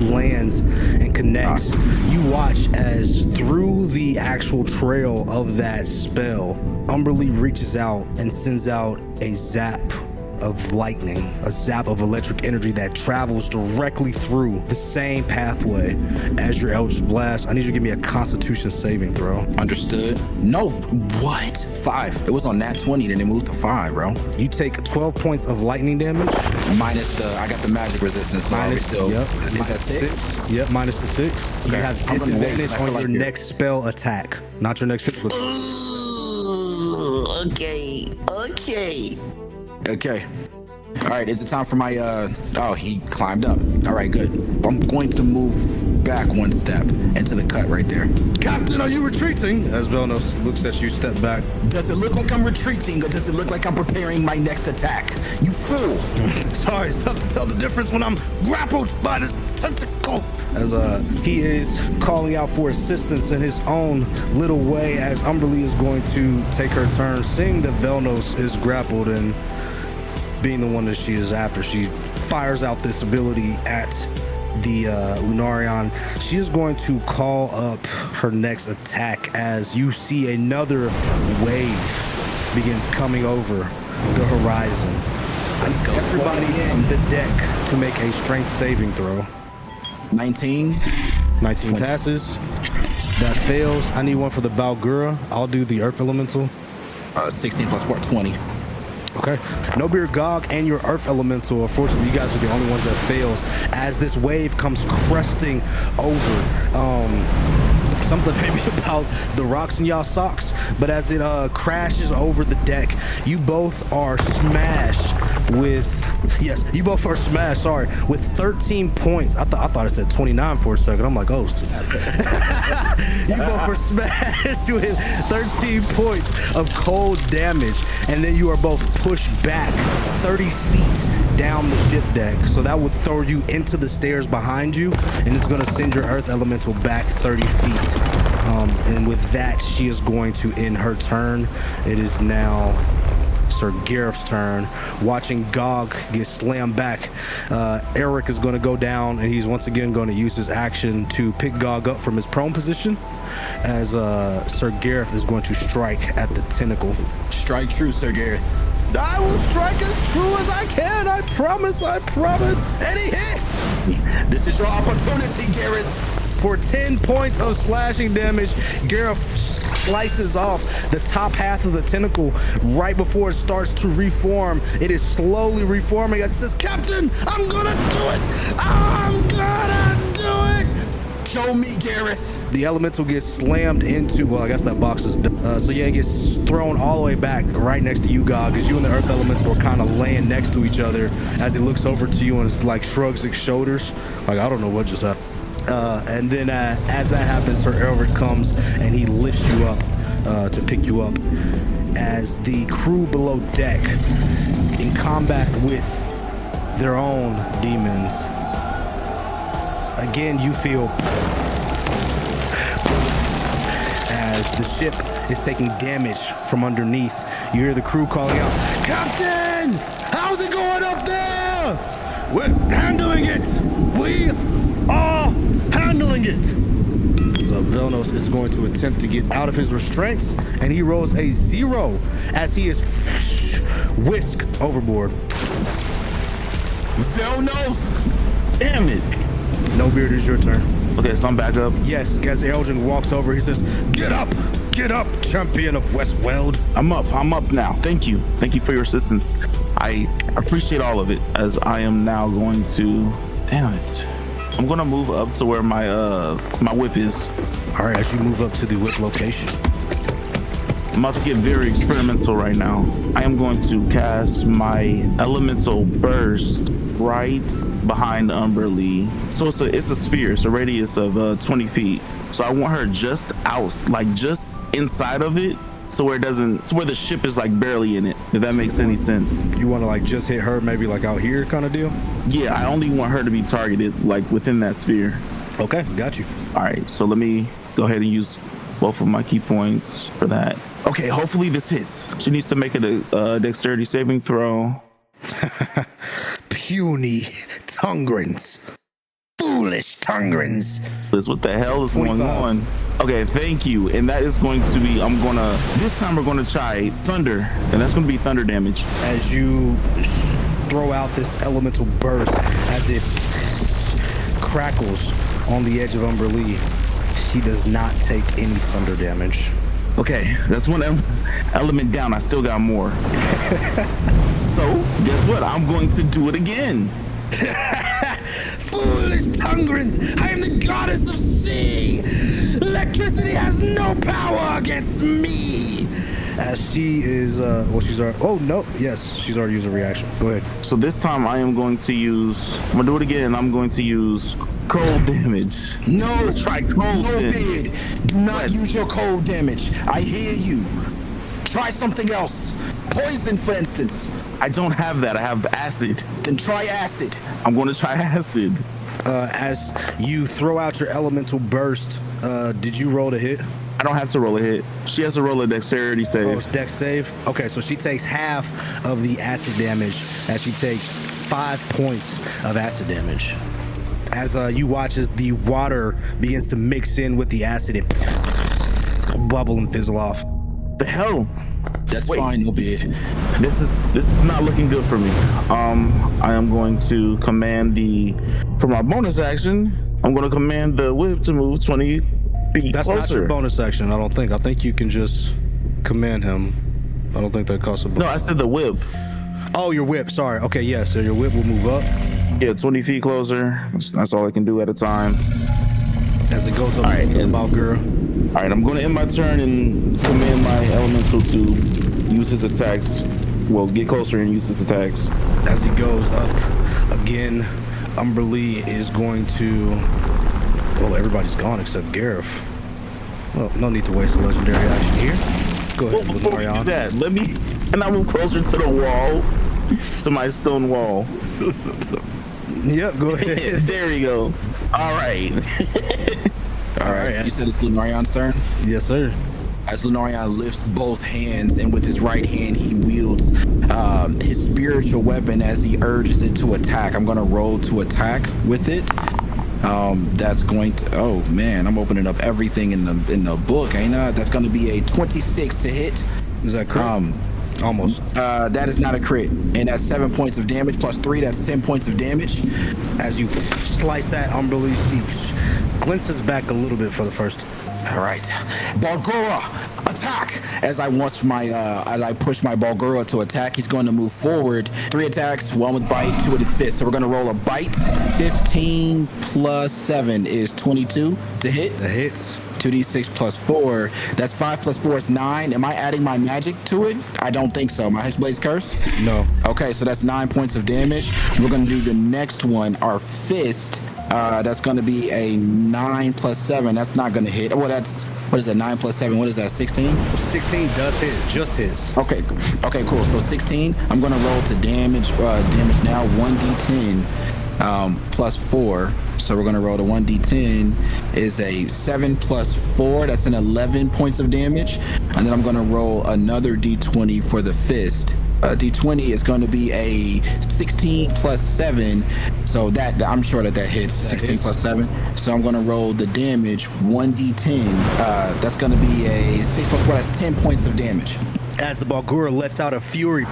Speaker 1: lands and connects, you watch as through the actual trail of that spell, Umberlee reaches out and sends out a zap of lightning, a zap of electric energy that travels directly through the same pathway as your Eldritch Blast. I need you to give me a Constitution saving throw.
Speaker 3: Understood. No, what? 5. It was on nat 20, then it moved to 5, bro.
Speaker 1: You take 12 points of lightning damage.
Speaker 3: Minus I got the magic resistance, so
Speaker 1: Minus,
Speaker 3: still,
Speaker 1: yep.
Speaker 3: is that 6?
Speaker 1: Yep, minus the 6. You
Speaker 3: Okay.
Speaker 1: have
Speaker 3: I'm gonna wait,
Speaker 1: disadvantage
Speaker 3: I feel
Speaker 1: on
Speaker 3: like
Speaker 1: your
Speaker 3: you're-
Speaker 1: next spell attack, not your next physical.
Speaker 3: Okay. All right, is it time for my, oh, he climbed up. All right, good. I'm going to move back one step into the cut right there.
Speaker 1: Captain, are you retreating? As Velnos looks at you, step back.
Speaker 3: Does it look like I'm retreating, or does it look like I'm preparing my next attack? You fool.
Speaker 1: Sorry, it's tough to tell the difference when I'm grappled by this tentacle. As he is calling out for assistance in his own little way, as Umberlee is going to take her turn, seeing that Velnos is grappled and being the one that she is after, she fires out this ability at the Lunarion. She is going to call up her next attack as you see another wave begins coming over the horizon.
Speaker 3: Let's go.
Speaker 1: Everybody on the deck to make a strength saving throw.
Speaker 3: 19.
Speaker 1: 19 passes. That fails. I need one for the Balgura. I'll do the Earth Elemental.
Speaker 3: 16 plus 4, 20.
Speaker 1: Okay. Nobir Gog and your Earth Elemental, unfortunately, you guys are the only ones that fails as this wave comes cresting over. Something maybe about the rocks in y'all socks, but as it crashes over the deck, you both are smashed with, yes, you both are smashed, sorry, with 13 points. I thought it said 29 for a second. I'm like, oh, you both are smashed with 13 points of cold damage, and then you are both pushed back 30 feet down the ship deck. So that would throw you into the stairs behind you, and it's going to send your Earth Elemental back 30 feet. And with that, she is going to end her turn. It is now Sir Gareth's turn. Watching Gog get slammed back, Eric is going to go down, and he's once again going to use his action to pick Gog up from his prone position, as Sir Gareth is going to strike at the tentacle.
Speaker 3: Strike true, Sir Gareth.
Speaker 1: I will strike as true as I can. I promise. And he hits!
Speaker 3: This is your opportunity, Gareth.
Speaker 1: For 10 points of slashing damage, Gareth slices off the top half of the tentacle right before it starts to reform. It is slowly reforming. It says, Captain, I'm gonna do it! I'm gonna do it!
Speaker 3: Show me, Gareth.
Speaker 1: The elemental gets slammed into, well, I guess that box is, so yeah, it gets thrown all the way back right next to you, God, because you and the earth elemental are kind of laying next to each other as it looks over to you and like shrugs its shoulders. Like, I don't know what just happened. And then as that happens, Sir Elric comes and he lifts you up to pick you up. As the crew below deck, in combat with their own demons, again you feel as the ship is taking damage from underneath. You hear the crew calling out, Captain! How's it going up there? We're handling it! We are handling it! So Velnos is going to attempt to get out of his restraints, and he rolls a 0 as he is whisked overboard.
Speaker 3: Velnos!
Speaker 2: Damn it.
Speaker 1: No beard, is your turn.
Speaker 2: Okay, so I'm back up.
Speaker 1: Yes, as Elgin walks over, he says, get up, champion of Westweld.
Speaker 2: I'm up now. Thank you for your assistance. I appreciate all of it, as I am now going to, damn it, I'm gonna move up to where my whip is.
Speaker 1: All right, as you move up to the whip location.
Speaker 2: I'm about to get very experimental right now. I am going to cast my elemental burst right behind Umberlee. So it's a sphere. It's a radius of 20 feet. So I want her just out, like just inside of it, so where the ship is like barely in it, if that makes any sense.
Speaker 1: You want to like just hit her, maybe like out here kind of deal?
Speaker 2: Yeah, I only want her to be targeted like within that sphere.
Speaker 1: Okay, got you.
Speaker 2: All right, so let me go ahead and use both of my key points for that. Okay, hopefully this hits. She needs to make a dexterity saving throw.
Speaker 1: Puny Tungrans. Foolish Tungrans.
Speaker 2: Liz, what the hell is
Speaker 1: 25.
Speaker 2: going on? Okay, thank you. And that is going to be, this time we're gonna try thunder, and that's gonna be thunder damage.
Speaker 1: As you throw out this elemental burst, as it crackles on the edge of Umberlee, she does not take any thunder damage.
Speaker 2: Okay, that's one element down. I still got more. So, guess what? I'm going to do it again.
Speaker 1: Foolish Tungrans, I am the goddess of sea. Electricity has no power against me. As she is, she's already, she's already used a reaction. Go ahead.
Speaker 2: So this time I'm gonna do it again. I'm going to use cold damage.
Speaker 3: No,
Speaker 2: Let's try cold.
Speaker 3: no
Speaker 2: then.
Speaker 3: bid. Do not use your cold damage. I hear you. Try something else. Poison, for instance.
Speaker 2: I don't have that. I have acid.
Speaker 3: Then try acid.
Speaker 2: I'm going to try acid.
Speaker 1: As you throw out your elemental burst, did you roll to hit?
Speaker 2: I don't have to roll a hit. She has to roll a dexterity save.
Speaker 1: Oh, it's dex save? Okay, so she takes half of the acid damage as she takes 5 points of acid damage. As you watch as the water begins to mix in with the acid and bubble and fizzle off.
Speaker 2: The hell?
Speaker 3: That's
Speaker 2: Wait.
Speaker 3: fine, no bid.
Speaker 2: This is not looking good for me. I am going to command for my bonus action, I'm going to command the whip to move 20 feet
Speaker 1: That's
Speaker 2: closer.
Speaker 1: not your bonus action, I don't think. I think you can just command him. I don't think that costs a bonus.
Speaker 2: No, I said the whip.
Speaker 1: Oh, your whip, sorry. Okay, yeah, so your whip will move up
Speaker 2: Yeah, 20 feet closer. That's all I can do at a time.
Speaker 1: as it goes up
Speaker 2: All right,
Speaker 1: to the
Speaker 2: and-
Speaker 1: Balgura.
Speaker 2: All right, I'm going to end my turn and command my elemental to use his attacks. Well, get closer and use his attacks.
Speaker 1: As he goes up again, Umberlee is going to... Well, everybody's gone except Gareth. Well, no need to waste a legendary action here. Go ahead,
Speaker 2: Well, before we do
Speaker 1: Lunarion.
Speaker 2: that, can I move closer to the wall? To my stone wall.
Speaker 1: Yep, go ahead.
Speaker 2: There we go. All right.
Speaker 3: All right. You said it's Lunarion's turn?
Speaker 1: Yes, sir.
Speaker 3: As Lunarion lifts both hands, and with his right hand he wields his spiritual weapon as he urges it to attack. I'm going to roll to attack with it. That's going to... Oh, man. I'm opening up everything in the book, ain't I? That's going to be a 26 to hit.
Speaker 1: Is that crit? Almost.
Speaker 3: That is not a crit. And that's 7 points of damage. Plus 3, that's 10 points of damage.
Speaker 1: As you slice at Umberlee, she glinces back a little bit for the first.
Speaker 3: All right, Balgura, attack! As I push my Balgura to attack, he's going to move forward. 3 attacks, 1 with bite, 2 with his fist. So we're going to roll a bite. 15 plus 7 is 22 to hit.
Speaker 1: That hits.
Speaker 3: 2d6 plus 4. That's 5 plus 4 is 9. Am I adding my magic to it? I don't think so. My Hexblade's Curse?
Speaker 1: No.
Speaker 3: Okay, so that's 9 points of damage. We're going to do the next one, our fist. That's going to be a 9 plus 7. That's not going to hit. Well, what is that, 9 plus 7? What is that, 16?
Speaker 1: 16 does hit. Just hits.
Speaker 3: Okay, cool. So 16. I'm going to roll to damage now. 1d10 plus 4. So we're going to roll to 1d10 is a 7 plus 4. That's an 11 points of damage. And then I'm going to roll another d20 for the fist. D20 is going to be a 16 plus 7. So that I'm sure that hits. 16 plus 7. So I'm going to roll the damage 1d10. That's going to be a 6 plus 4. That's 10 points of damage.
Speaker 1: As the Balgura lets out a fury,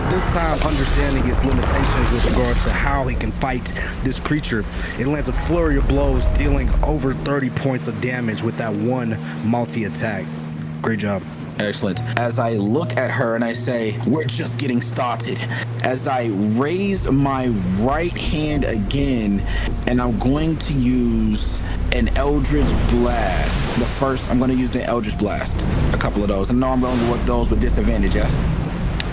Speaker 1: this time understanding its limitations with regards to how he can fight this creature, it lands a flurry of blows, dealing over 30 points of damage with that one multi-attack. Great job.
Speaker 3: Excellent. As I look at her and I say, we're just getting started. As I raise my right hand again, and I'm going to use an Eldritch Blast. The first, I'm going to use the Eldritch Blast. A couple of those. I know I'm rolling with those with disadvantage, yes?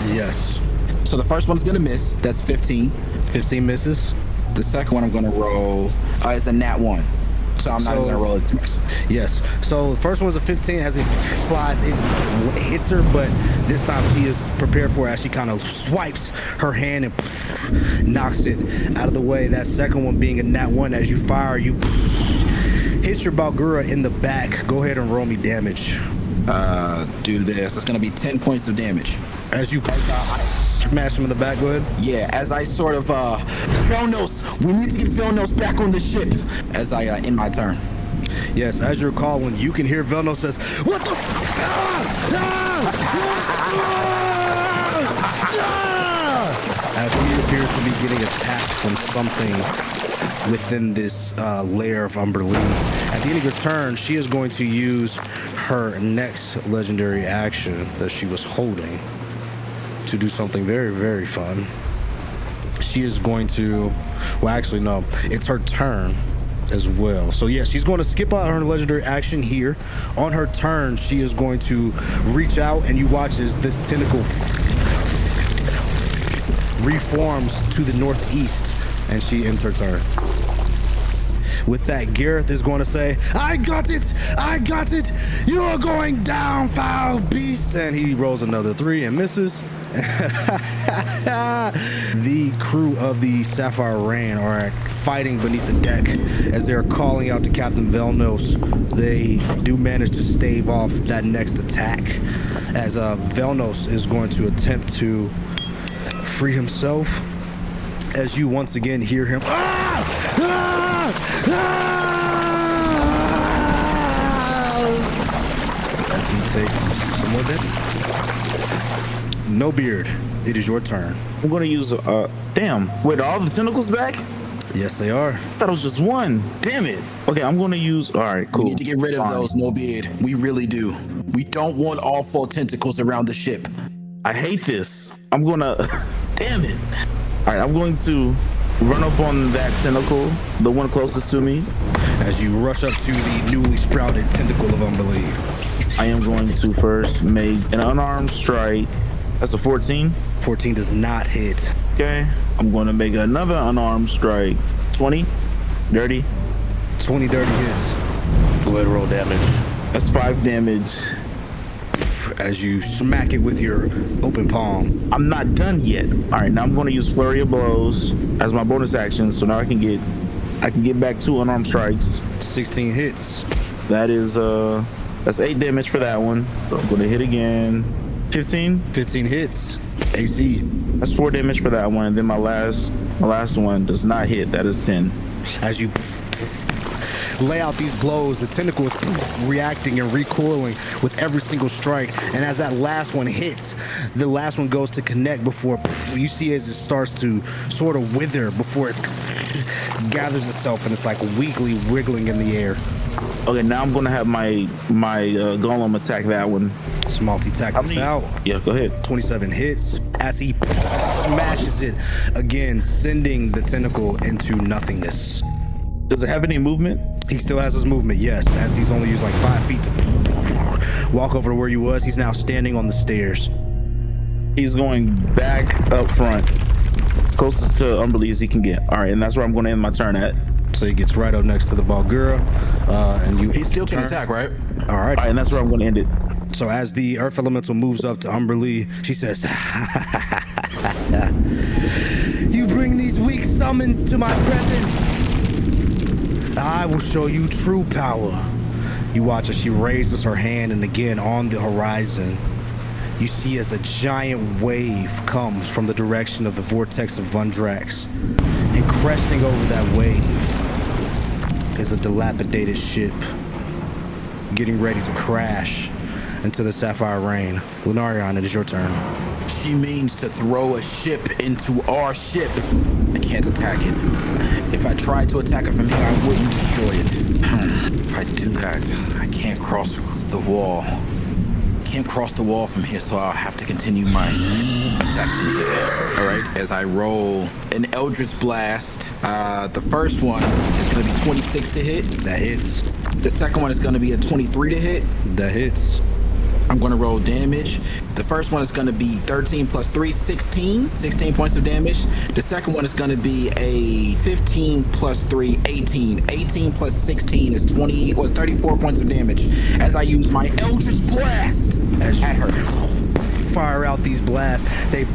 Speaker 1: Yes.
Speaker 3: So the first one's going to miss. That's 15.
Speaker 1: 15 misses.
Speaker 3: The second one I'm going to roll is a nat 1. So I'm not even going to roll it twice.
Speaker 1: Yes. So the first one's a 15. As it flies, it hits her, but this time she is prepared for it as she kind of swipes her hand and knocks it out of the way. That second one being a nat 1. As you fire, you hit your Balgura in the back. Go ahead and roll me damage.
Speaker 3: Do this. That's going to be 10 points of damage.
Speaker 1: As you smash him in the back, go ahead.
Speaker 3: Yeah, as I sort of, Velnos, we need to get Velnos back on the ship. As I end my turn.
Speaker 1: Yes, as you're calling, you can hear Velnos says, "What the f-? As he appears to be getting attacked from something within this lair of Umberlee. At the end of your turn, she is going to use her next legendary action that she was holding to do something very, very fun. She is going to, well, actually, no, it's her turn as well. So yeah, she's going to skip out her legendary action here. On her turn, she is going to reach out, and you watch as this tentacle reforms to the northeast, and she ends her turn. With that, Gareth is going to say, I got it! I got it! You're going down, foul beast! And he rolls another 3 and misses. The crew of the Sapphire Rain are fighting beneath the deck as they're calling out to Captain Velnos. They do manage to stave off that next attack as Velnos is going to attempt to free himself as you once again hear him as he takes some more damage. No beard, it is your turn.
Speaker 2: I'm gonna use damn. Wait, are all the tentacles back?
Speaker 1: Yes, they are.
Speaker 2: I thought it was just one. Damn it. Okay, I'm gonna use. All right, cool.
Speaker 3: We need to get rid of those, no beard. We really do. We don't want all 4 tentacles around the ship.
Speaker 2: I hate this. I'm gonna. Damn it. All right, I'm going to run up on that tentacle, the one closest to me.
Speaker 1: As you rush up to the newly sprouted tentacle of Umberlee.
Speaker 2: I am going to first make an unarmed strike. That's a 14.
Speaker 1: 14 does not hit.
Speaker 2: Okay. I'm going to make another unarmed strike. 20. Dirty.
Speaker 1: 20 dirty hits.
Speaker 5: Go ahead and roll damage.
Speaker 2: That's 5 damage.
Speaker 1: As you smack it with your open palm.
Speaker 2: I'm not done yet. All right, now I'm going to use flurry of blows as my bonus action. So now I can get back 2 unarmed strikes.
Speaker 1: 16 hits.
Speaker 2: That is that's 8 damage for that one. So I'm going to hit again. 15.
Speaker 1: 15 hits. AC.
Speaker 2: That's 4 damage for that one. And then my last one does not hit. That is 10.
Speaker 1: As you lay out these blows, the tentacle is reacting and recoiling with every single strike. And as that last one hits, the last one goes to connect before you see as it starts to sort of wither before it gathers itself, and it's like weakly wiggling in the air.
Speaker 2: Okay, now I'm gonna have my golem attack that one.
Speaker 1: Let's multi-attack this out.
Speaker 2: Yeah, go ahead.
Speaker 1: 27 hits as he smashes it again, sending the tentacle into nothingness.
Speaker 2: Does it have any movement?
Speaker 1: He still has his movement, yes, as he's only used like 5 feet to walk over to where he was. He's now standing on the stairs.
Speaker 2: He's going back up front, closest to Umberlee as he can get. All right, and that's where I'm going to end my turn at.
Speaker 1: So he gets right up next to the Balgura, and you.
Speaker 3: He still can attack, right?
Speaker 1: All right.
Speaker 2: All right, and that's where I'm going to end it.
Speaker 1: So as the Earth Elemental moves up to Umberlee, she says, "You bring these weak summons to my presence. I will show you true power." You watch as she raises her hand, and again on the horizon, you see as a giant wave comes from the direction of the vortex of Vundrax. And cresting over that wave is a dilapidated ship getting ready to crash into the Sapphire Rain. Lunarion, it is your turn.
Speaker 3: She means to throw a ship into our ship. I can't attack it. If I tried to attack it from here, I wouldn't destroy it. If I do that, I can't cross the wall. Can't cross the wall from here, so I'll have to continue my attacks from here. All right, as I roll an Eldritch Blast, the first one is going to be 26 to hit.
Speaker 1: That hits.
Speaker 3: The second one is going to be a 23 to hit.
Speaker 1: That hits.
Speaker 3: I'm going to roll damage. The first one is going to be 13 plus 3, 16 points of damage. The second one is going to be a 15 plus 3, 18. 18 plus 16 is 20 or 34 points of damage as I use my Eldritch Blast at her.
Speaker 1: Fire out these blasts. They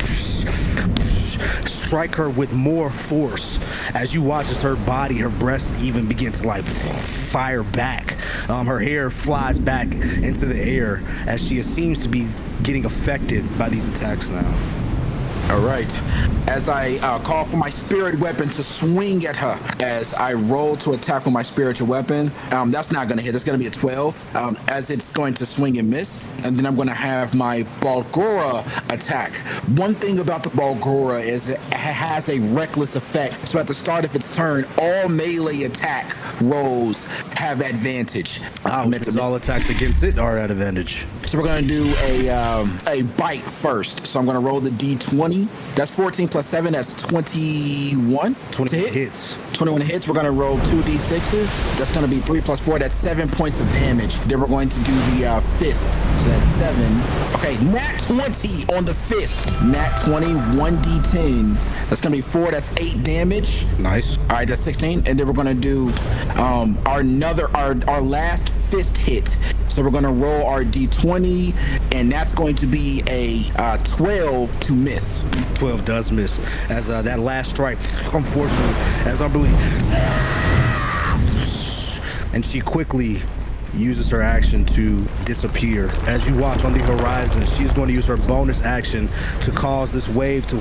Speaker 1: strike her with more force as you watch as her body, her breasts even begin to like fire back. Her hair flies back into the air as she seems to be getting affected by these attacks now.
Speaker 3: All right. As I call for my spirit weapon to swing at her, as I roll to attack with my spiritual weapon, that's not going to hit. It's going to be a 12, as it's going to swing and miss. And then I'm going to have my Balgora attack. One thing about the Balgora is it has a reckless effect. So at the start of its turn, all melee attack rolls have advantage.
Speaker 1: All attacks against it are at advantage.
Speaker 3: So we're going to do a bite first. So I'm going to roll the D20. That's 14 plus 7. That's 21.
Speaker 1: 20 hits.
Speaker 3: 21 hits. We're going to roll 2d6s. That's going to be 3 plus 4. That's 7 points of damage. Then we're going to do the fist. So that's 7. Okay, nat 20 on the fist. Nat 20, 1d10. That's going to be 4. That's 8 damage.
Speaker 1: Nice.
Speaker 3: All right, that's 16. And then we're going to do our last fist hit. So we're going to roll our d20, and that's going to be a 12 to miss.
Speaker 1: 12 does miss. As that last strike, unfortunately, as Umberlee, and she quickly uses her action to disappear. As you watch on the horizon, she's going to use her bonus action to cause this wave to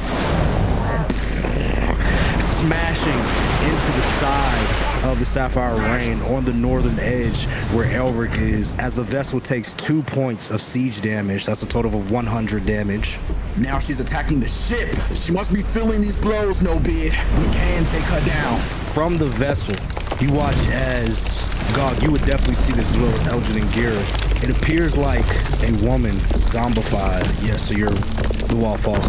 Speaker 1: smashing into the side of the Sapphire Rain on the northern edge where Elric is, as the vessel takes 2 points of siege damage. That's a total of 100 damage.
Speaker 3: Now she's attacking the ship. She must be feeling these blows, no bid. We can take her down.
Speaker 1: From the vessel, you watch as, God, you would definitely see this as well with Elgin and Gareth. It appears like a woman zombified. Yes, so the wall falls.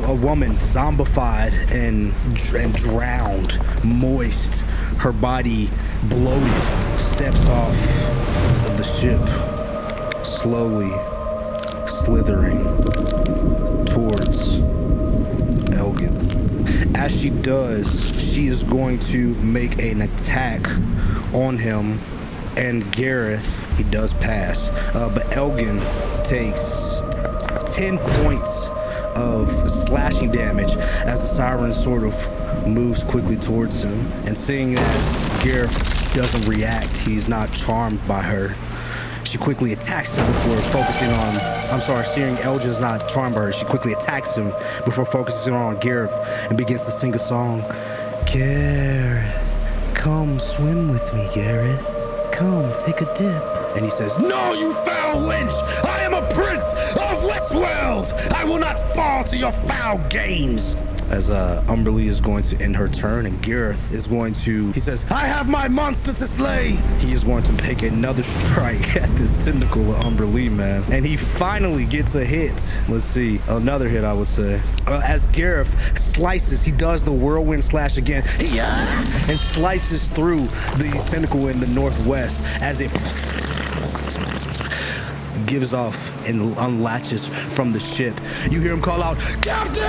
Speaker 1: A woman zombified and drowned, moist, her body bloated, steps off of the ship, slowly slithering towards Elgin. As she does, she is going to make an attack on him, and Gareth, he does pass, but Elgin takes 10 points of slashing damage as the siren sort of moves quickly towards him. And seeing that Gareth doesn't react, he's not charmed by her, she quickly attacks him before focusing on, seeing Elgin's not charmed by her, she quickly attacks him before focusing on Gareth and begins to sing a song. Gareth, come swim with me, Gareth. Come, take a dip. And he says, "No, you foul wench! I am a prince of Westworld! I will not fall to your foul games!" As Umberlee is going to end her turn, and Gareth is going to, he says, "I have my monster to slay!" He is going to make another strike at this tentacle of Umberlee, man. And he finally gets a hit. Let's see, another hit, I would say. As Gareth slices, he does the whirlwind slash again, and slices through the tentacle in the northwest as it gives off and unlatches from the ship. You hear him call out, "Captain!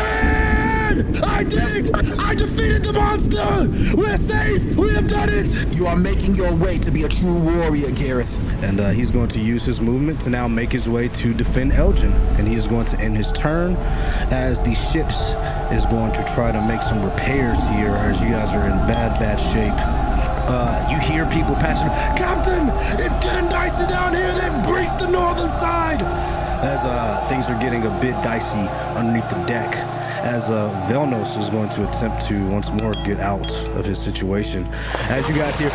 Speaker 1: I did it! I defeated the monster! We're safe! We have done it!"
Speaker 3: You are making your way to be a true warrior, Gareth.
Speaker 1: And he's going to use his movement to now make his way to defend Elgin. And he is going to end his turn as the ships is going to try to make some repairs here as you guys are in bad shape. You hear people passing, "Captain, it's getting dicey down here. They've breached the northern side." as things are getting a bit dicey underneath the deck, as Velnos is going to attempt to once more get out of his situation. As you guys hear,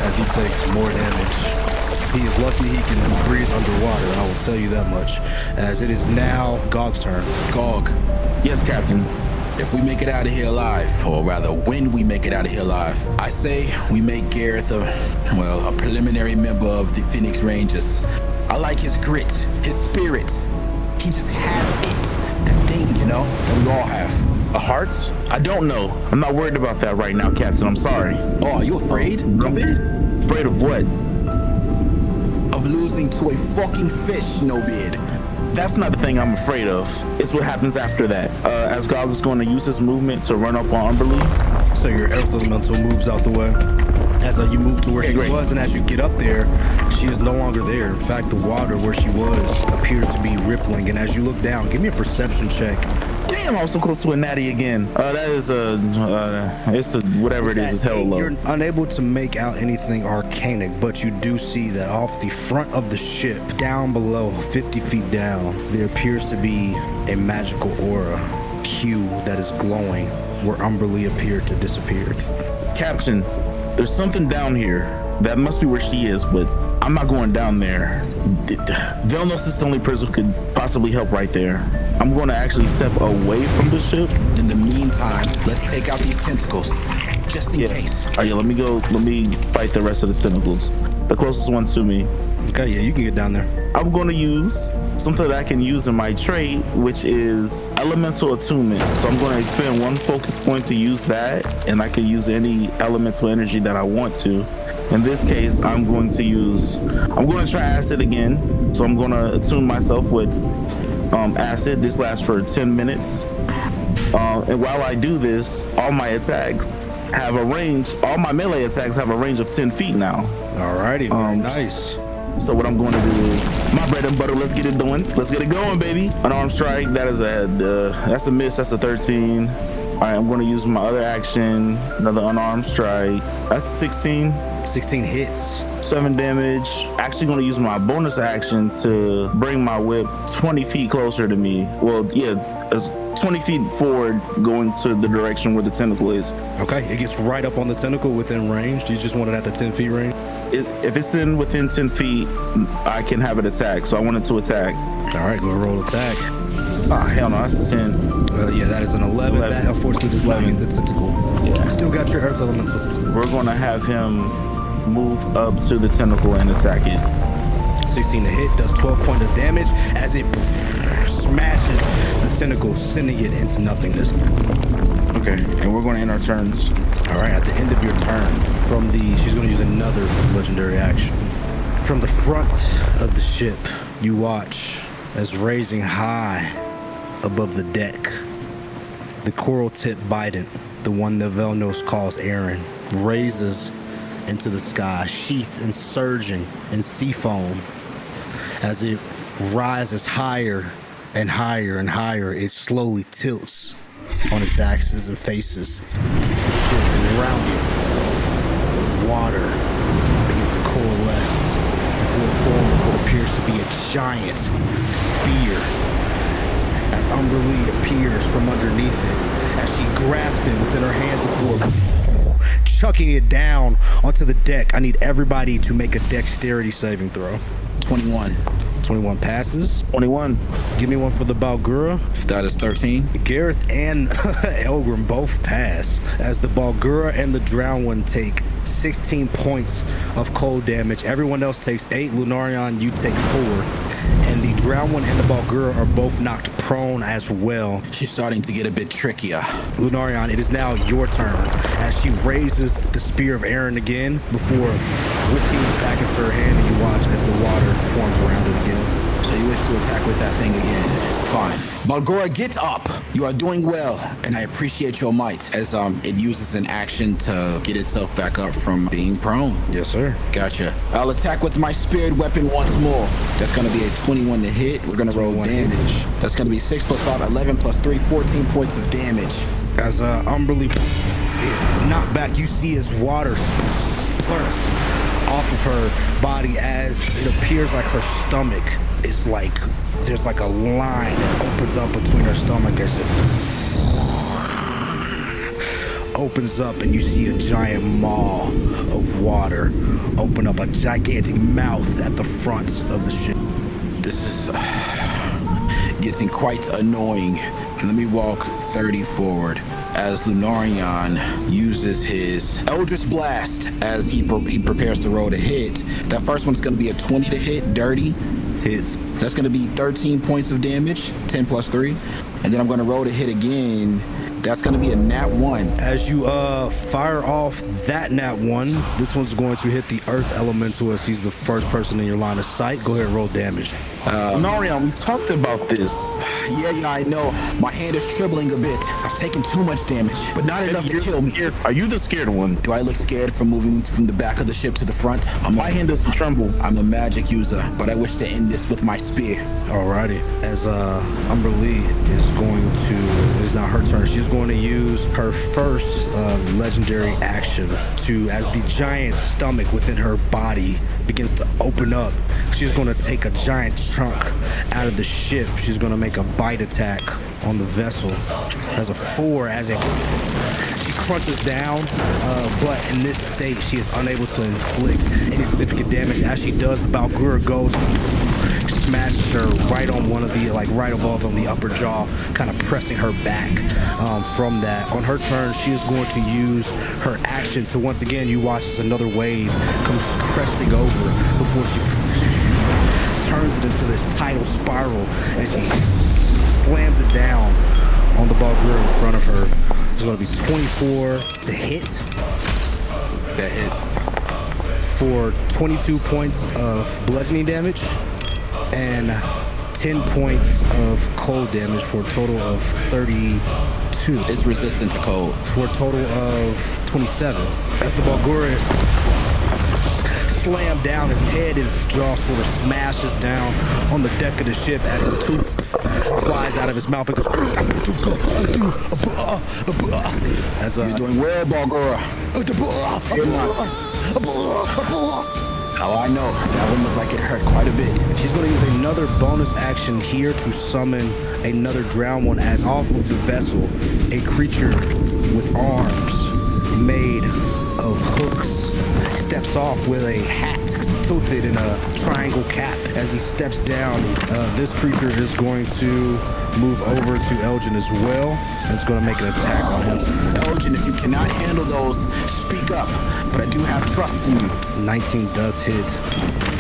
Speaker 1: as he takes more damage. He is lucky he can breathe underwater, I will tell you that much, as it is now Gog's turn.
Speaker 3: Gog,
Speaker 2: Yes, Captain.
Speaker 3: if we make it out of here alive, or rather, when we make it out of here alive, I say we make Gareth a preliminary member of the Phoenix Rangers. I like his grit, his spirit. He just has it. That thing, you know, that we all have.
Speaker 2: A heart? I don't know. I'm not worried about that right now, Captain. I'm sorry.
Speaker 3: Oh, are you afraid? No bit?
Speaker 2: Afraid of what?
Speaker 3: Of losing to a fucking fish, no bid.
Speaker 2: That's not the thing I'm afraid of. It's what happens after that. As God was going to use his movement to run up on Umberlee.
Speaker 1: So your earth elemental moves out the way. As you move to where she
Speaker 2: great.
Speaker 1: was, and as you get up there, she is no longer there. In fact, the water where she was appears to be rippling. And as you look down, give me a perception check.
Speaker 2: Damn, I was so close to a natty again. That is it's a whatever it is, it's hell low.
Speaker 1: You're unable to make out anything arcanic, but you do see that off the front of the ship, down below, 50 feet down, there appears to be a magical aura, hue that is glowing, where Umberlee appeared to disappear.
Speaker 2: Captain, there's something down here. That must be where she is, but I'm not going down there. Velnos is the only person who could possibly help right there. I'm going to actually step away from the ship.
Speaker 3: In the meantime, let's take out these tentacles, just in case.
Speaker 2: Oh yeah, let me fight the rest of the tentacles. The closest one to me.
Speaker 1: Okay, yeah, you can get down there.
Speaker 2: I'm going to use something that I can use in my trait, which is elemental attunement. So I'm going to expend one focus point to use that, and I can use any elemental energy that I want to. In this case, I'm going to try acid again. So I'm going to attune myself with acid. This lasts for 10 minutes. And while I do this, all my melee attacks have a range of 10 feet now.
Speaker 1: Alrighty, very nice.
Speaker 2: So what I'm going to do is my bread and butter. Let's get it doing. Let's get it going, baby. Unarmed strike. That is that's a miss. That's a 13. All right, I'm going to use my other action. Another unarmed strike. That's 16.
Speaker 1: 16 hits.
Speaker 2: 7 damage. Actually going to use my bonus action to bring my whip 20 feet closer to me. Well, yeah, it's 20 feet forward, going to the direction where the tentacle is.
Speaker 1: Okay, it gets right up on the tentacle within range. Do you just want it at the 10 feet range?
Speaker 2: If it's within 10 feet, I can have it attack. So I want it to attack.
Speaker 1: All right, go roll attack.
Speaker 2: Oh, hell no, that's a 10.
Speaker 1: Yeah, that is an 11. That unfortunately does not hit the tentacle.
Speaker 2: Yeah.
Speaker 1: Still got your earth elemental.
Speaker 2: We're going to have him move up to the tentacle and attack it.
Speaker 1: 16 to hit, does 12 points of damage as it smashes the tentacle, sending it into nothingness.
Speaker 2: Okay, and we're going to end our turns.
Speaker 1: All right, at the end of your turn, she's going to use another legendary action. From the front of the ship, you watch as raising high above the deck, the coral tip bident, the one that Velnos calls Aaron, raises into the sky, sheathed and surging in sea foam. As it rises higher and higher and higher, it slowly tilts on its axis and faces the ship, and around it, water begins to coalesce into a form of what appears to be a giant spear. As Umberlee appears from underneath it, as she grasps it within her hand before chucking it down onto the deck. I need everybody to make a dexterity saving throw.
Speaker 3: 21.
Speaker 1: 21 passes.
Speaker 2: 21.
Speaker 1: Give me one for the Balgura.
Speaker 3: That is 13.
Speaker 1: Gareth and Elgrim both pass, as the Balgura and the Drowned One take 16 points of cold damage. Everyone else takes 8. Lunarion, you take 4. And the Drowned One and the Balgura are both knocked prone as well.
Speaker 3: She's starting to get a bit trickier.
Speaker 1: Lunarion, it is now your turn, as she raises the spear of Aaron again before whisking it back into her hand, and you watch as the water forms around it again.
Speaker 3: So you wish to attack with that thing again. Fine. Balgora, get up. You are doing well, and I appreciate your might, as it uses an action to get itself back up from being prone.
Speaker 1: Yes, sir.
Speaker 3: Gotcha. I'll attack with my spirit weapon once more. That's going to be a 21 to hit. We're going to roll damage. That's going to be 6 plus 5, 11 plus 3, 14 points of damage.
Speaker 1: As Umberlee is knocked back, you see as water splurts off of her body as it appears like her stomach is like, there's like a line that opens up between her stomach as it opens up, and you see a giant maw of water open up a gigantic mouth at the front of the ship.
Speaker 3: This is getting quite annoying. Let me walk 30 forward as Lunarion uses his Eldritch Blast as he prepares to roll to hit. That first one's going to be a 20 to hit, dirty.
Speaker 1: Hits.
Speaker 3: That's going to be 13 points of damage, 10 plus 3. And then I'm going to roll to hit again. That's going to be a nat 1.
Speaker 1: As you fire off that nat 1, this one's going to hit the earth elemental as he's the first person in your line of sight. Go ahead and roll damage.
Speaker 2: Norion, we talked about this.
Speaker 3: Yeah, I know. My hand is trembling a bit. I've taken too much damage, but not enough to kill me.
Speaker 2: Are you the scared one?
Speaker 3: Do I look scared from moving from the back of the ship to the front?
Speaker 2: My hand doesn't tremble.
Speaker 3: I'm a magic user, but I wish to end this with my spear.
Speaker 1: Alrighty. As Umberlee is now her turn. She's going to use her first legendary action to, as the giant stomach within her body begins to open up, she's going to take a giant chunk out of the ship. She's going to make a bite attack on the vessel. As a 4, as she crunches down, but in this state, she is unable to inflict any significant damage. As she does, the Balgura goes, smashes her right on one of the, like right above on the upper jaw, kind of pressing her back from that. On her turn, she is going to use her action to, once again, you watch as another wave comes cresting over before she turns it into this tidal spiral as she slams it down on the Balgura in front of her. It's going to be 24 to hit.
Speaker 3: That hits.
Speaker 1: For 22 points of bludgeoning damage and 10 points of cold damage for a total of 32.
Speaker 3: It's resistant to cold.
Speaker 1: For a total of 27. As the Balgura slammed down, its head and its jaw sort of smashes down on the deck of the ship as the tooth flies out of his mouth. It goes, as
Speaker 3: You're doing well, Balgura. Oh, I know. That one looked like it hurt quite a bit.
Speaker 1: She's going to use another bonus action here to summon another drowned one, as off of the vessel, a creature with arms made of hooks steps off with a hat tilted in a triangle cap. As he steps down, this creature is going to move over to Elgin as well. It's going to make an attack on him.
Speaker 3: Elgin, if you cannot handle those, speak up. But I do have trust in you.
Speaker 1: 19 does hit.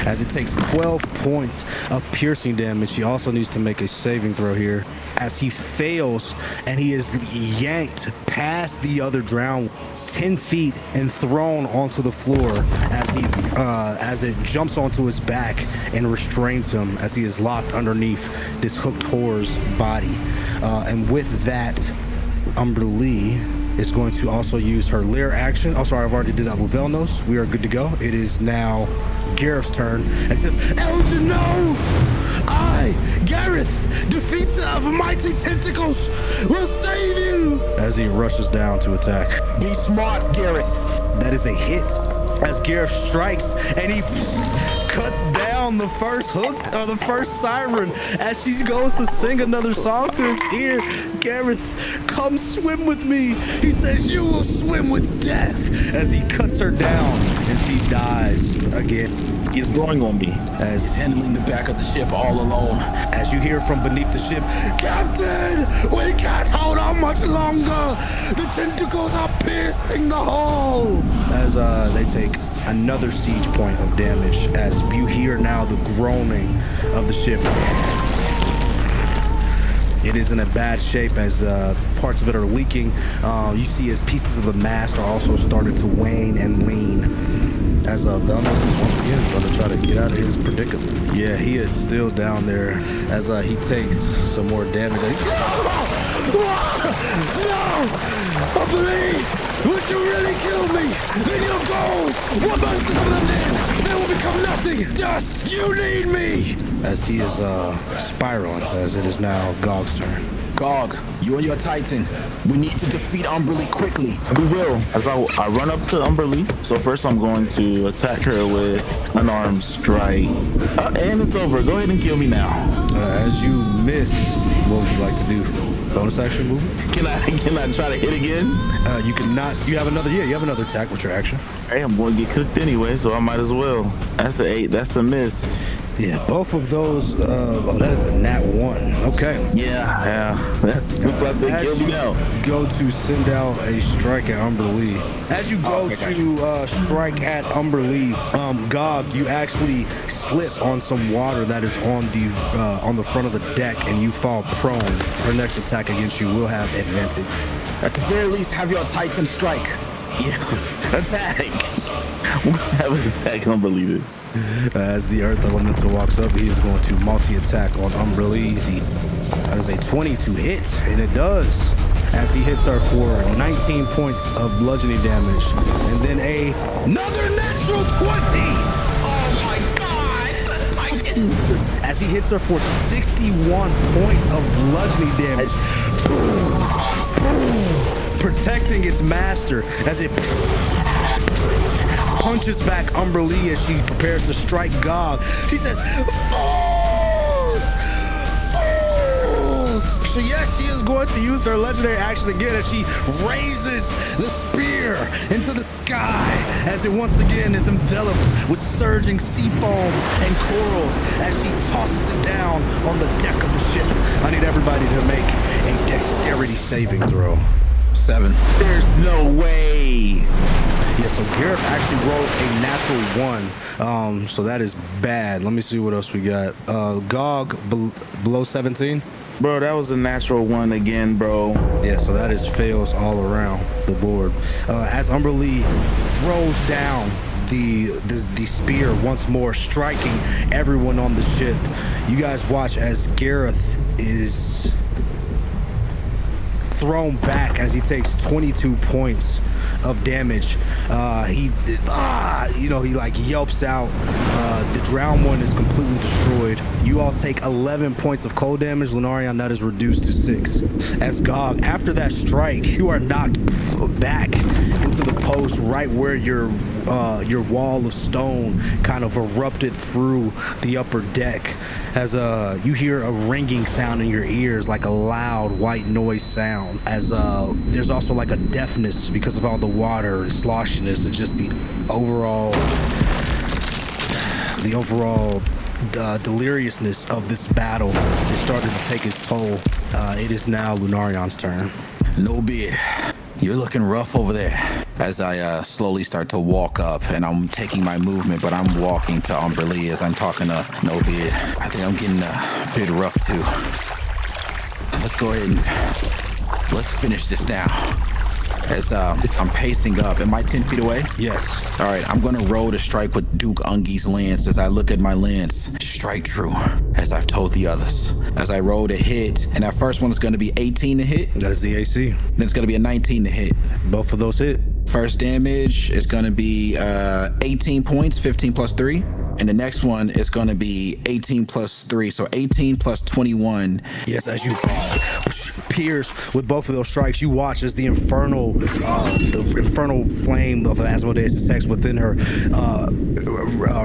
Speaker 1: As it takes 12 points of piercing damage, he also needs to make a saving throw here. As he fails, and he is yanked past the other drowned 10 feet and thrown onto the floor as it jumps onto his back and restrains him as he is locked underneath this hooked whore's body. And with that, Umberlee is going to also use her lair action. Oh, sorry, I've already did that with Velnos. We are good to go. It is now Gareth's turn. It says, Elgin, no! I, Gareth, defeater of mighty Tentacles, will save you! As he rushes down to attack.
Speaker 3: Be smart, Gareth.
Speaker 1: That is a hit. As Gareth strikes, and he cuts down the first hook, or the first siren, as she goes to sing another song to his ear. Gareth, come swim with me. He says, you will swim with death. As he cuts her down, and she dies again.
Speaker 2: He's going on me.
Speaker 1: As
Speaker 3: He's handling the back of the ship all alone.
Speaker 1: As you hear from beneath the ship, Captain, we can't hold on much longer. The tentacles are piercing the hull. As they take another siege point of damage, as you hear now the groaning of the ship. It is in a bad shape as parts of it are leaking. You see as pieces of the mast are also starting to wane and lean. As Velnos is once again going to try to get out of his predicament. Yeah, he is still down there as he takes some more damage.
Speaker 6: No! Umberlee! Would you really kill me? Then you'll go! One by one, then they will become nothing! Dust! You need me!
Speaker 1: As he is spiraling, as it is now Gog's turn.
Speaker 3: Gog, you and your Titan. We need to defeat Umberlee quickly.
Speaker 2: We will. As I run up to Umberlee. So first I'm going to attack her with unarmed strike. And it's over. Go ahead and kill me now.
Speaker 1: As you miss, what would you like to do? Bonus action movement?
Speaker 2: Can I try to hit again?
Speaker 1: You cannot. You have another attack with your action.
Speaker 2: Hey, I'm going to get cooked anyway, so I might as well. That's an 8. That's a miss.
Speaker 1: Yeah, both of those. That is a nat 1. Okay.
Speaker 2: Yeah. That's what I said. Kill me now.
Speaker 1: Go to send out a strike at Umberlee. As you go to strike at Umberlee, Gog, you actually slip on some water that is on the front of the deck, and you fall prone. Her next attack against you will have advantage.
Speaker 3: At the very least, have your Titan strike.
Speaker 2: Yeah. Attack. We're going to have an attack Umberlee.
Speaker 1: As the Earth Elemental walks up, he is going to multi-attack on Umberlee. That is a 22 hit, and it does. As he hits her for 19 points of bludgeoning damage, and then another natural 20!
Speaker 3: Oh my god, the Titan!
Speaker 1: As he hits her for 61 points of bludgeoning damage, protecting its master as it punches back Umberlee as she prepares to strike Gog. She says, "Fools! Fools!" So yes, she is going to use her legendary action again as she raises the spear into the sky as it once again is enveloped with surging sea foam and corals as she tosses it down on the deck of the ship. I need everybody to make a dexterity saving throw.
Speaker 3: 7.
Speaker 2: There's no way.
Speaker 1: Yeah, so Gareth actually rolled a natural 1. So that is bad. Let me see what else we got. Gog below 17.
Speaker 2: Bro, that was a natural 1 again, bro.
Speaker 1: Yeah, so that is fails all around the board. As Umberlee throws down the spear once more, striking everyone on the ship. You guys watch as Gareth is thrown back as he takes 22 points of damage. He like yelps out. The drowned one is completely destroyed. You all take 11 points of cold damage. Lunarion, that is reduced to 6. As Gog, after that strike, you are knocked back into the post right where your wall of stone kind of erupted through the upper deck. As you hear a ringing sound in your ears, like a loud white noise sound. As there's also like a deafness because of all the water and sloshiness and just the overall deliriousness of this battle is starting to take its toll. It is now Lunarion's turn.
Speaker 3: No bid. You're looking rough over there. As I slowly start to walk up, and I'm taking my movement, but I'm walking to Umberlee as I'm talking to No Bid. I think I'm getting a bit rough too. Let's go ahead and let's finish this now. As I'm pacing up. Am I 10 feet away?
Speaker 1: Yes.
Speaker 3: All right, I'm gonna roll to strike with Duke Ungi's lance. As I look at my lance, strike true, as I've told the others. As I roll to hit, and that first one is gonna be 18 to hit.
Speaker 1: That is the AC.
Speaker 3: Then it's gonna be a 19 to hit.
Speaker 1: Both of those hit.
Speaker 3: First damage is gonna be 18 points, 15 plus 3. And the next one is gonna be 18 plus 3, so 18 plus 21.
Speaker 1: Yes, as you pierce with both of those strikes, you watch as the infernal flame of Asmodeus' sex within her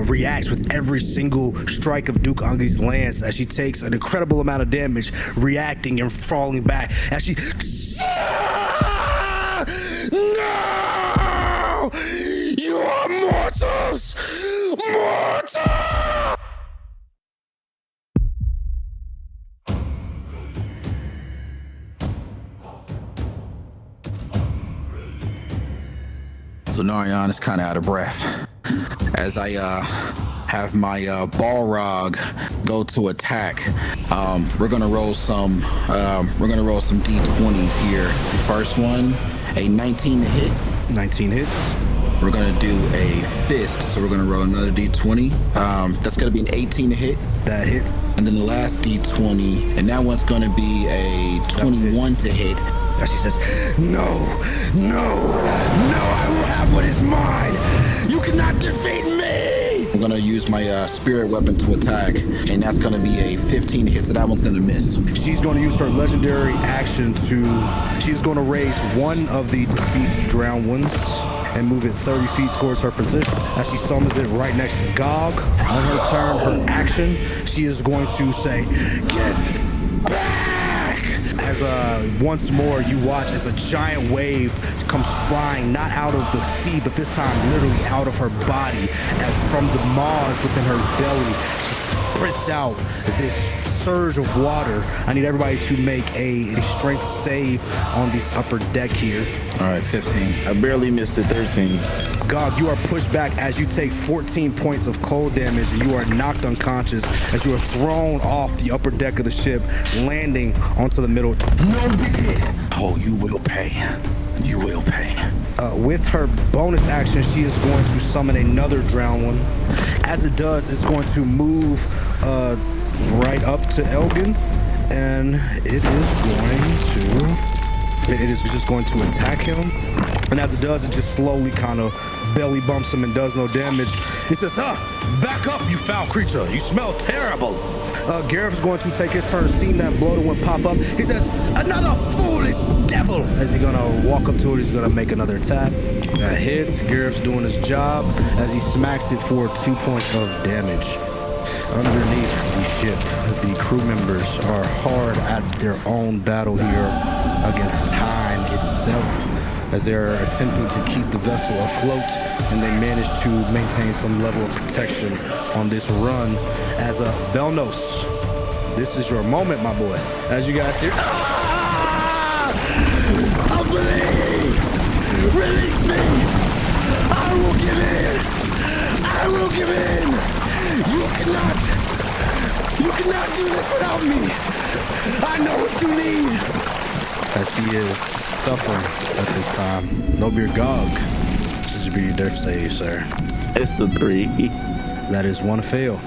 Speaker 1: reacts with every single strike of Duke Ungi's lance as she takes an incredible amount of damage, reacting and falling back as she... No! You are mortals! Mortal!
Speaker 3: Lunarion is kind of out of breath. As I have my Balrog go to attack, we're gonna roll some D20s here. First one, a 19 to hit.
Speaker 1: 19 hits.
Speaker 3: We're gonna do a fist, so we're gonna roll another D20. That's gonna be an 18 to hit.
Speaker 1: That hit.
Speaker 3: And then the last D20, and that one's gonna be a 21 to hit.
Speaker 6: And she says, no, I will have what is mine. You cannot defeat me.
Speaker 3: I'm gonna use my spirit weapon to attack, and that's gonna be a 15 hit, so that one's gonna miss.
Speaker 1: She's going to use her legendary action she's going to raise one of the deceased drowned ones and move it 30 feet towards her position as she summons it right next to Gog. On her turn, her action, she is going to say, get back! As once more you watch as a giant wave comes flying, not out of the sea, but this time literally out of her body, as from the maws within her belly, she sprints out this surge of water. I need everybody to make a strength save on this upper deck here.
Speaker 3: All right, 15.
Speaker 2: I barely missed it. 13.
Speaker 1: God, you are pushed back as you take 14 points of cold damage, and you are knocked unconscious as you are thrown off the upper deck of the ship, landing onto the middle.
Speaker 3: No bid. Oh, you will pay. You will pay.
Speaker 1: With her bonus action, she is going to summon another drowned one. As it does, it's going to move right up to Elgin, and it is just going to attack him. And as it does, it just slowly kind of belly bumps him and does no damage. He says, back up, you foul creature. You smell terrible. Gareth is going to take his turn, seeing that bloated one pop up. He says, another foolish devil. As he's going to walk up to it, he's going to make another attack. That hits. Gareth's doing his job as he smacks it for 2 points of damage. Underneath the ship, the crew members are hard at their own battle here against time itself, as they're attempting to keep the vessel afloat, and they manage to maintain some level of protection on this run. As Velnos, this is your moment, my boy. As you guys hear,
Speaker 6: Umberlee! Release me! I will give in! I will give in! You cannot do this without me! I know what you need!
Speaker 1: as he is suffering at this time. No beer Gog. This is your death save, sir.
Speaker 2: It's a 3.
Speaker 1: That is one fail.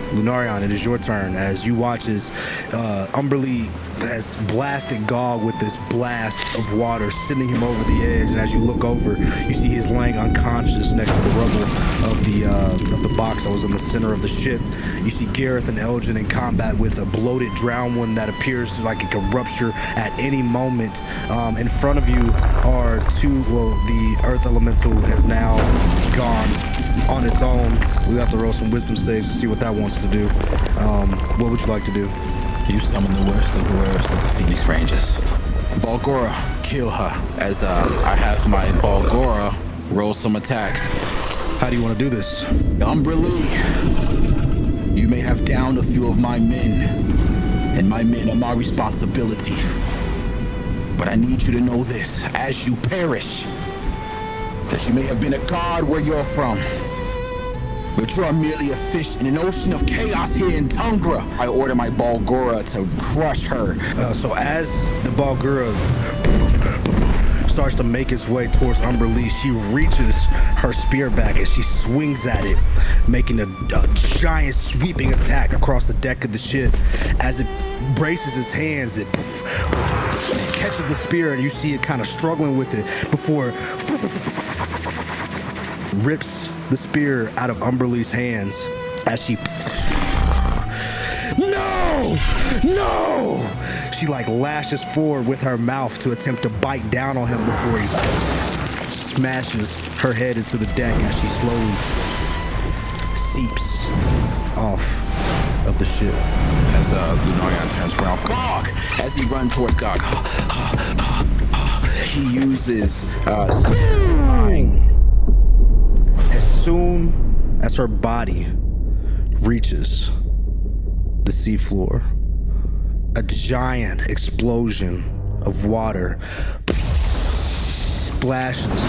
Speaker 1: Lunarion, it is your turn as you watch as Umberlee has blasted Gog with this blast of water, sending him over the edge. And as you look over, you see he's laying unconscious next to the rubble of the box that was in the center of the ship. You see Gareth and Elgin in combat with a bloated drowned one that appears like it can rupture at any moment. In front of you are the earth elemental has now gone on its own. We have to roll some wisdom saves to see what that wants to do. What would you like to do?
Speaker 3: You summon the worst of the Phoenix Rangers. Balgora, kill her. As I have my Balgora roll some attacks.
Speaker 1: How do you want to do this?
Speaker 3: Umberlee, you may have downed a few of my men, and my men are my responsibility. But I need you to know this, as you perish, that you may have been a god where you're from, but you are merely a fish in an ocean of chaos here in Tungra. I order my Balgora to crush her.
Speaker 1: So as the Balgura starts to make its way towards Umberlee, she reaches her spear back and she swings at it, making a giant sweeping attack across the deck of the ship. As it braces its hands, it catches the spear and you see it kind of struggling with it before it rips the spear out of Umberlee's hands as she No! She like lashes forward with her mouth to attempt to bite down on him before he smashes her head into the deck as she slowly seeps off of the ship.
Speaker 3: As Lunarion turns around, Gog! As he runs towards Gog, he uses
Speaker 1: As soon as her body reaches the seafloor, a giant explosion of water splashes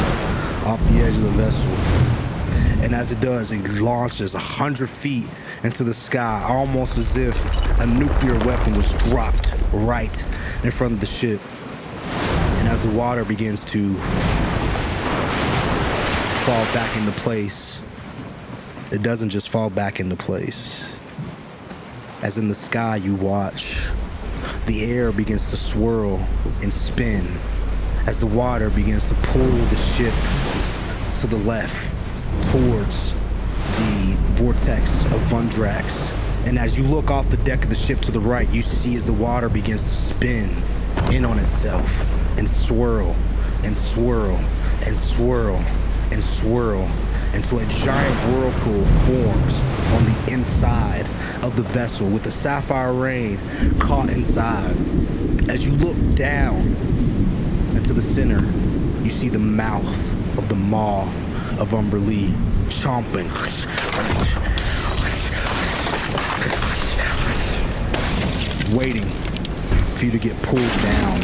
Speaker 1: off the edge of the vessel. And as it does, it launches 100 feet into the sky, almost as if a nuclear weapon was dropped right in front of the ship. And as the water begins to fall back into place, it doesn't just fall back into place. as in the sky you watch, the air begins to swirl and spin as the water begins to pull the ship to the left towards the vortex of Vundrax. And as you look off the deck of the ship to the right, you see as the water begins to spin in on itself and swirl and swirl and swirl and swirl until a giant whirlpool forms on the inside of the vessel with the Sapphire Rain caught inside. As you look down into the center, you see the mouth of the maw of Umberlee chomping, waiting for you to get pulled down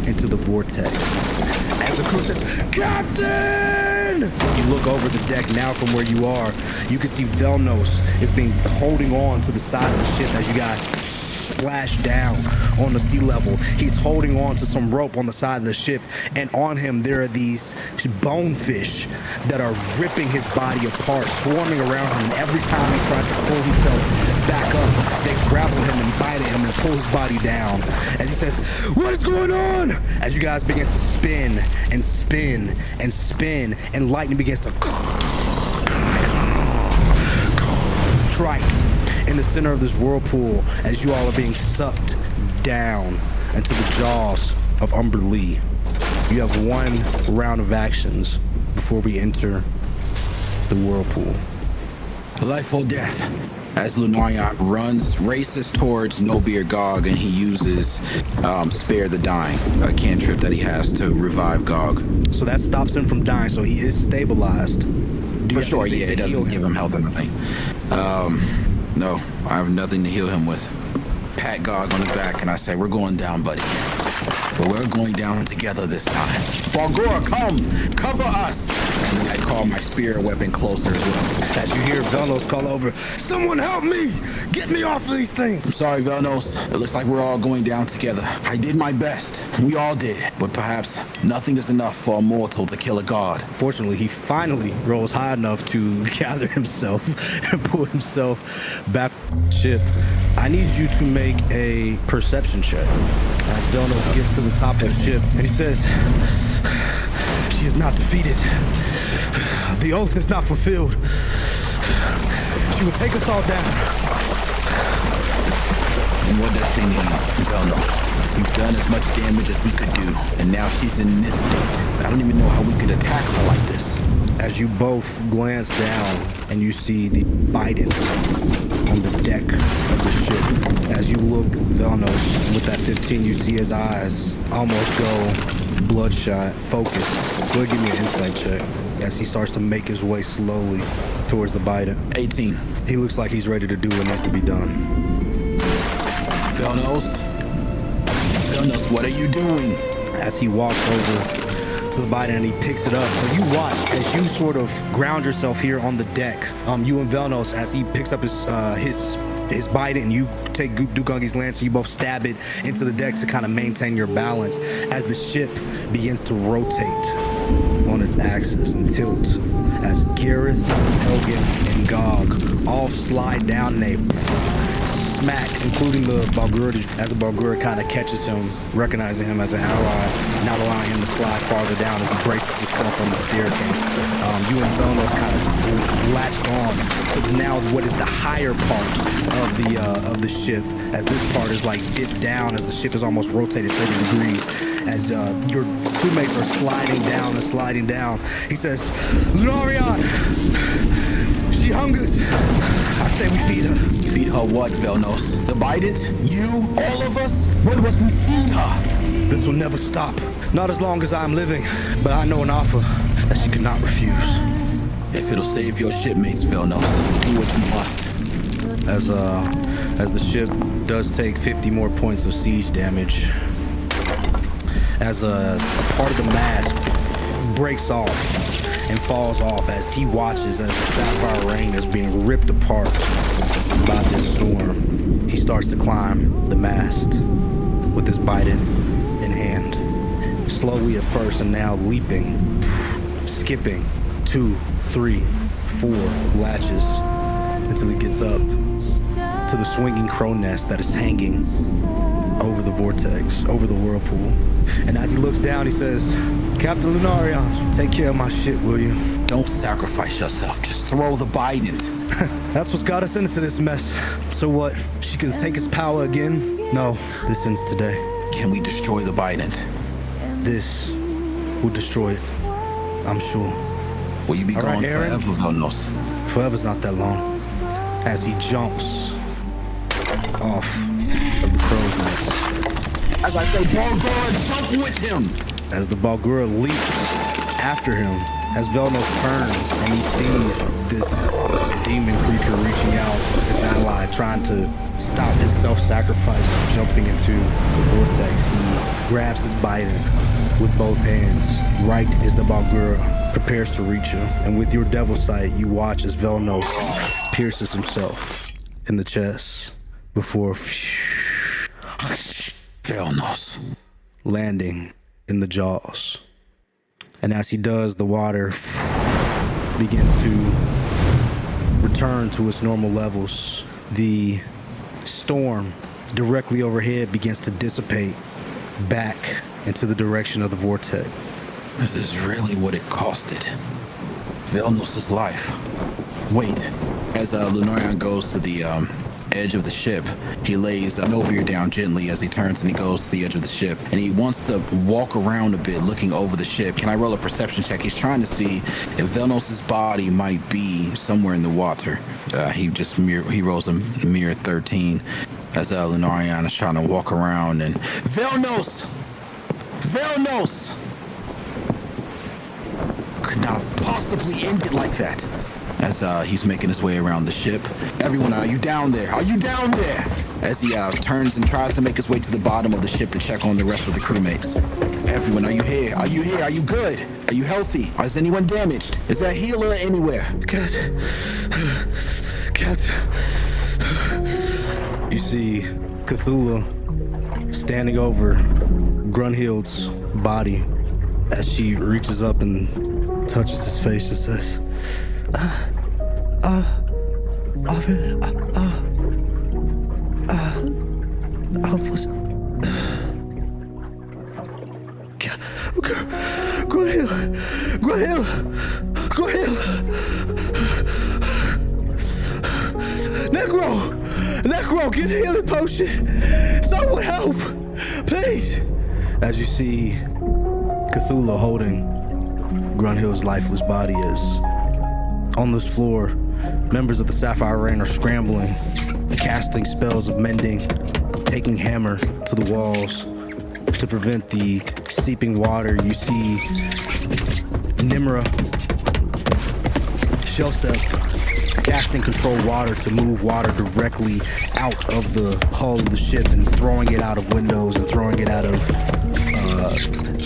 Speaker 1: into the vortex. As the crew says, Captain! You look over the deck now from where you are. You can see Velnos is holding on to the side of the ship as you guys splash down on the sea level. He's holding on to some rope on the side of the ship, and on him there are these bonefish that are ripping his body apart, swarming around him. And every time he tries to pull himself back up, they grapple him and bite at him and pull his body down. As he says, what is going on? As you guys begin to spin and spin and spin, and lightning begins to strike in the center of this whirlpool as you all are being sucked down into the jaws of Umberlee. You have one round of actions before we enter the whirlpool.
Speaker 3: Life or death. As Lunarion races towards No-Beard Gog, and he uses Spare the Dying, a cantrip that he has to revive Gog.
Speaker 1: So that stops him from dying, so he is stabilized.
Speaker 3: For sure, yeah, it doesn't give him health or nothing. No, I have nothing to heal him with. Pat Gog on his back, and I say, we're going down, buddy. But we're going down together this time. Bargora, come! Cover us! And I call my spear weapon closer as well.
Speaker 1: As you hear Velnos call over, someone help me! Get me off of these things!
Speaker 3: I'm sorry, Velnos. It looks like we're all going down together. I did my best. We all did. But perhaps nothing is enough for a mortal to kill a god.
Speaker 1: Fortunately, he finally rolls high enough to gather himself and pull himself back to the ship. I need you to make a perception check. As Velnos gets to the top of the ship, and he says, she is not defeated. The oath is not fulfilled. She will take us all down.
Speaker 3: And what does she mean, Velnos? We've done as much damage as we could do, and now she's in this state. I don't even know how we could attack her like this.
Speaker 1: As you both glance down, and you see the Biden on the deck of the ship. As you look, Velnos, with that 15, you see his eyes almost go bloodshot, focused. Go ahead, give me an insight check. As he starts to make his way slowly towards the Biden.
Speaker 3: 18.
Speaker 1: He looks like he's ready to do what needs to be done.
Speaker 3: Velnos? Velnos, what are you doing?
Speaker 1: As he walks over to the Biden and he picks it up. So you watch as you sort of ground yourself here on the deck. You and Velnos, as he picks up his Biden, and you take Dugungi's lance, so you both stab it into the deck to kind of maintain your balance as the ship begins to rotate on its axis and tilt. As Gareth, Elgin, and Gog all slide down and they smack, including the Balgura, as the Balgura kind of catches him, recognizing him as an ally, not allowing him to slide farther down as he braces himself on the staircase. You and Velnos kind of latched on to now what is the higher part of the ship, as this part is like dipped down as the ship is almost rotated 30 degrees. As your crewmates are sliding down and sliding down, he says, Lunarion, she hungers. I say we feed her.
Speaker 3: Feed her what, Velnos? The Bident? You? All of us? What must we feed her?
Speaker 1: This will never stop. Not as long as I'm living, but I know an offer that she cannot refuse.
Speaker 3: If it'll save your shipmates, Velnos, do what you must.
Speaker 1: As the ship does take 50 more points of siege damage, as a part of the mast breaks off and falls off as he watches as the Sapphire Rain is being ripped apart by this storm. He starts to climb the mast with his Biden in hand. Slowly at first, and now leaping, skipping 2, 3, 4 latches until he gets up to the swinging crow nest that is hanging over the vortex, over the whirlpool. And as he looks down, he says, Captain Lunarion, take care of my shit, will you?
Speaker 3: Don't sacrifice yourself. Just throw the bident.
Speaker 1: That's what's got us into this mess. So what? She can take his power again? No, this ends today.
Speaker 3: Can we destroy the bident?
Speaker 1: This will destroy it, I'm sure.
Speaker 3: Will you be
Speaker 1: All
Speaker 3: gone
Speaker 1: right, Aaron.
Speaker 3: forever, Velnos?
Speaker 1: Forever's not that long. As he jumps off of the crow's nest.
Speaker 3: As I say, Balgora, jump with him!
Speaker 1: As the Balgura leaps after him, as Velnos turns and he sees this demon creature reaching out, its ally, trying to stop his self-sacrifice from jumping into the vortex, he grabs his bident with both hands, right as the Balgura prepares to reach him. And with your devil sight, you watch as Velnos pierces himself in the chest before
Speaker 3: Velnos.
Speaker 1: landing in the jaws. And as he does, the water begins to return to its normal levels. The storm directly overhead begins to dissipate back into the direction of the vortex.
Speaker 3: This is really what it costed. Velnos' life. Wait. As Lunarion goes to the edge of the ship, he lays Nobir down gently as he turns and he goes to the edge of the ship. And he wants to walk around a bit, looking over the ship. Can I roll a perception check? He's trying to see if Velnos' body might be somewhere in the water. He rolls a mere 13 as Lunarion is trying to walk around and... Velnos! Velnos! Could not have possibly ended like that. As he's making his way around the ship. Everyone, are you down there? Are you down there? As he turns and tries to make his way to the bottom of the ship to check on the rest of the crewmates. Everyone, are you here? Are you here? Are you good? Are you healthy? Is anyone damaged? Is there a healer anywhere?
Speaker 1: Captain. You see Cthulhu standing over Grunhild's body as she reaches up and touches his face and says, Necro, get a healing potion. Someone help, please. As you see Cthulhu holding Grunhild's lifeless body as on this floor, members of the Sapphire Rain are scrambling, casting spells of mending, taking hammer to the walls to prevent the seeping water. You see Nimra, Shellstep, casting control water to move water directly out of the hull of the ship and throwing it out of windows and throwing it out of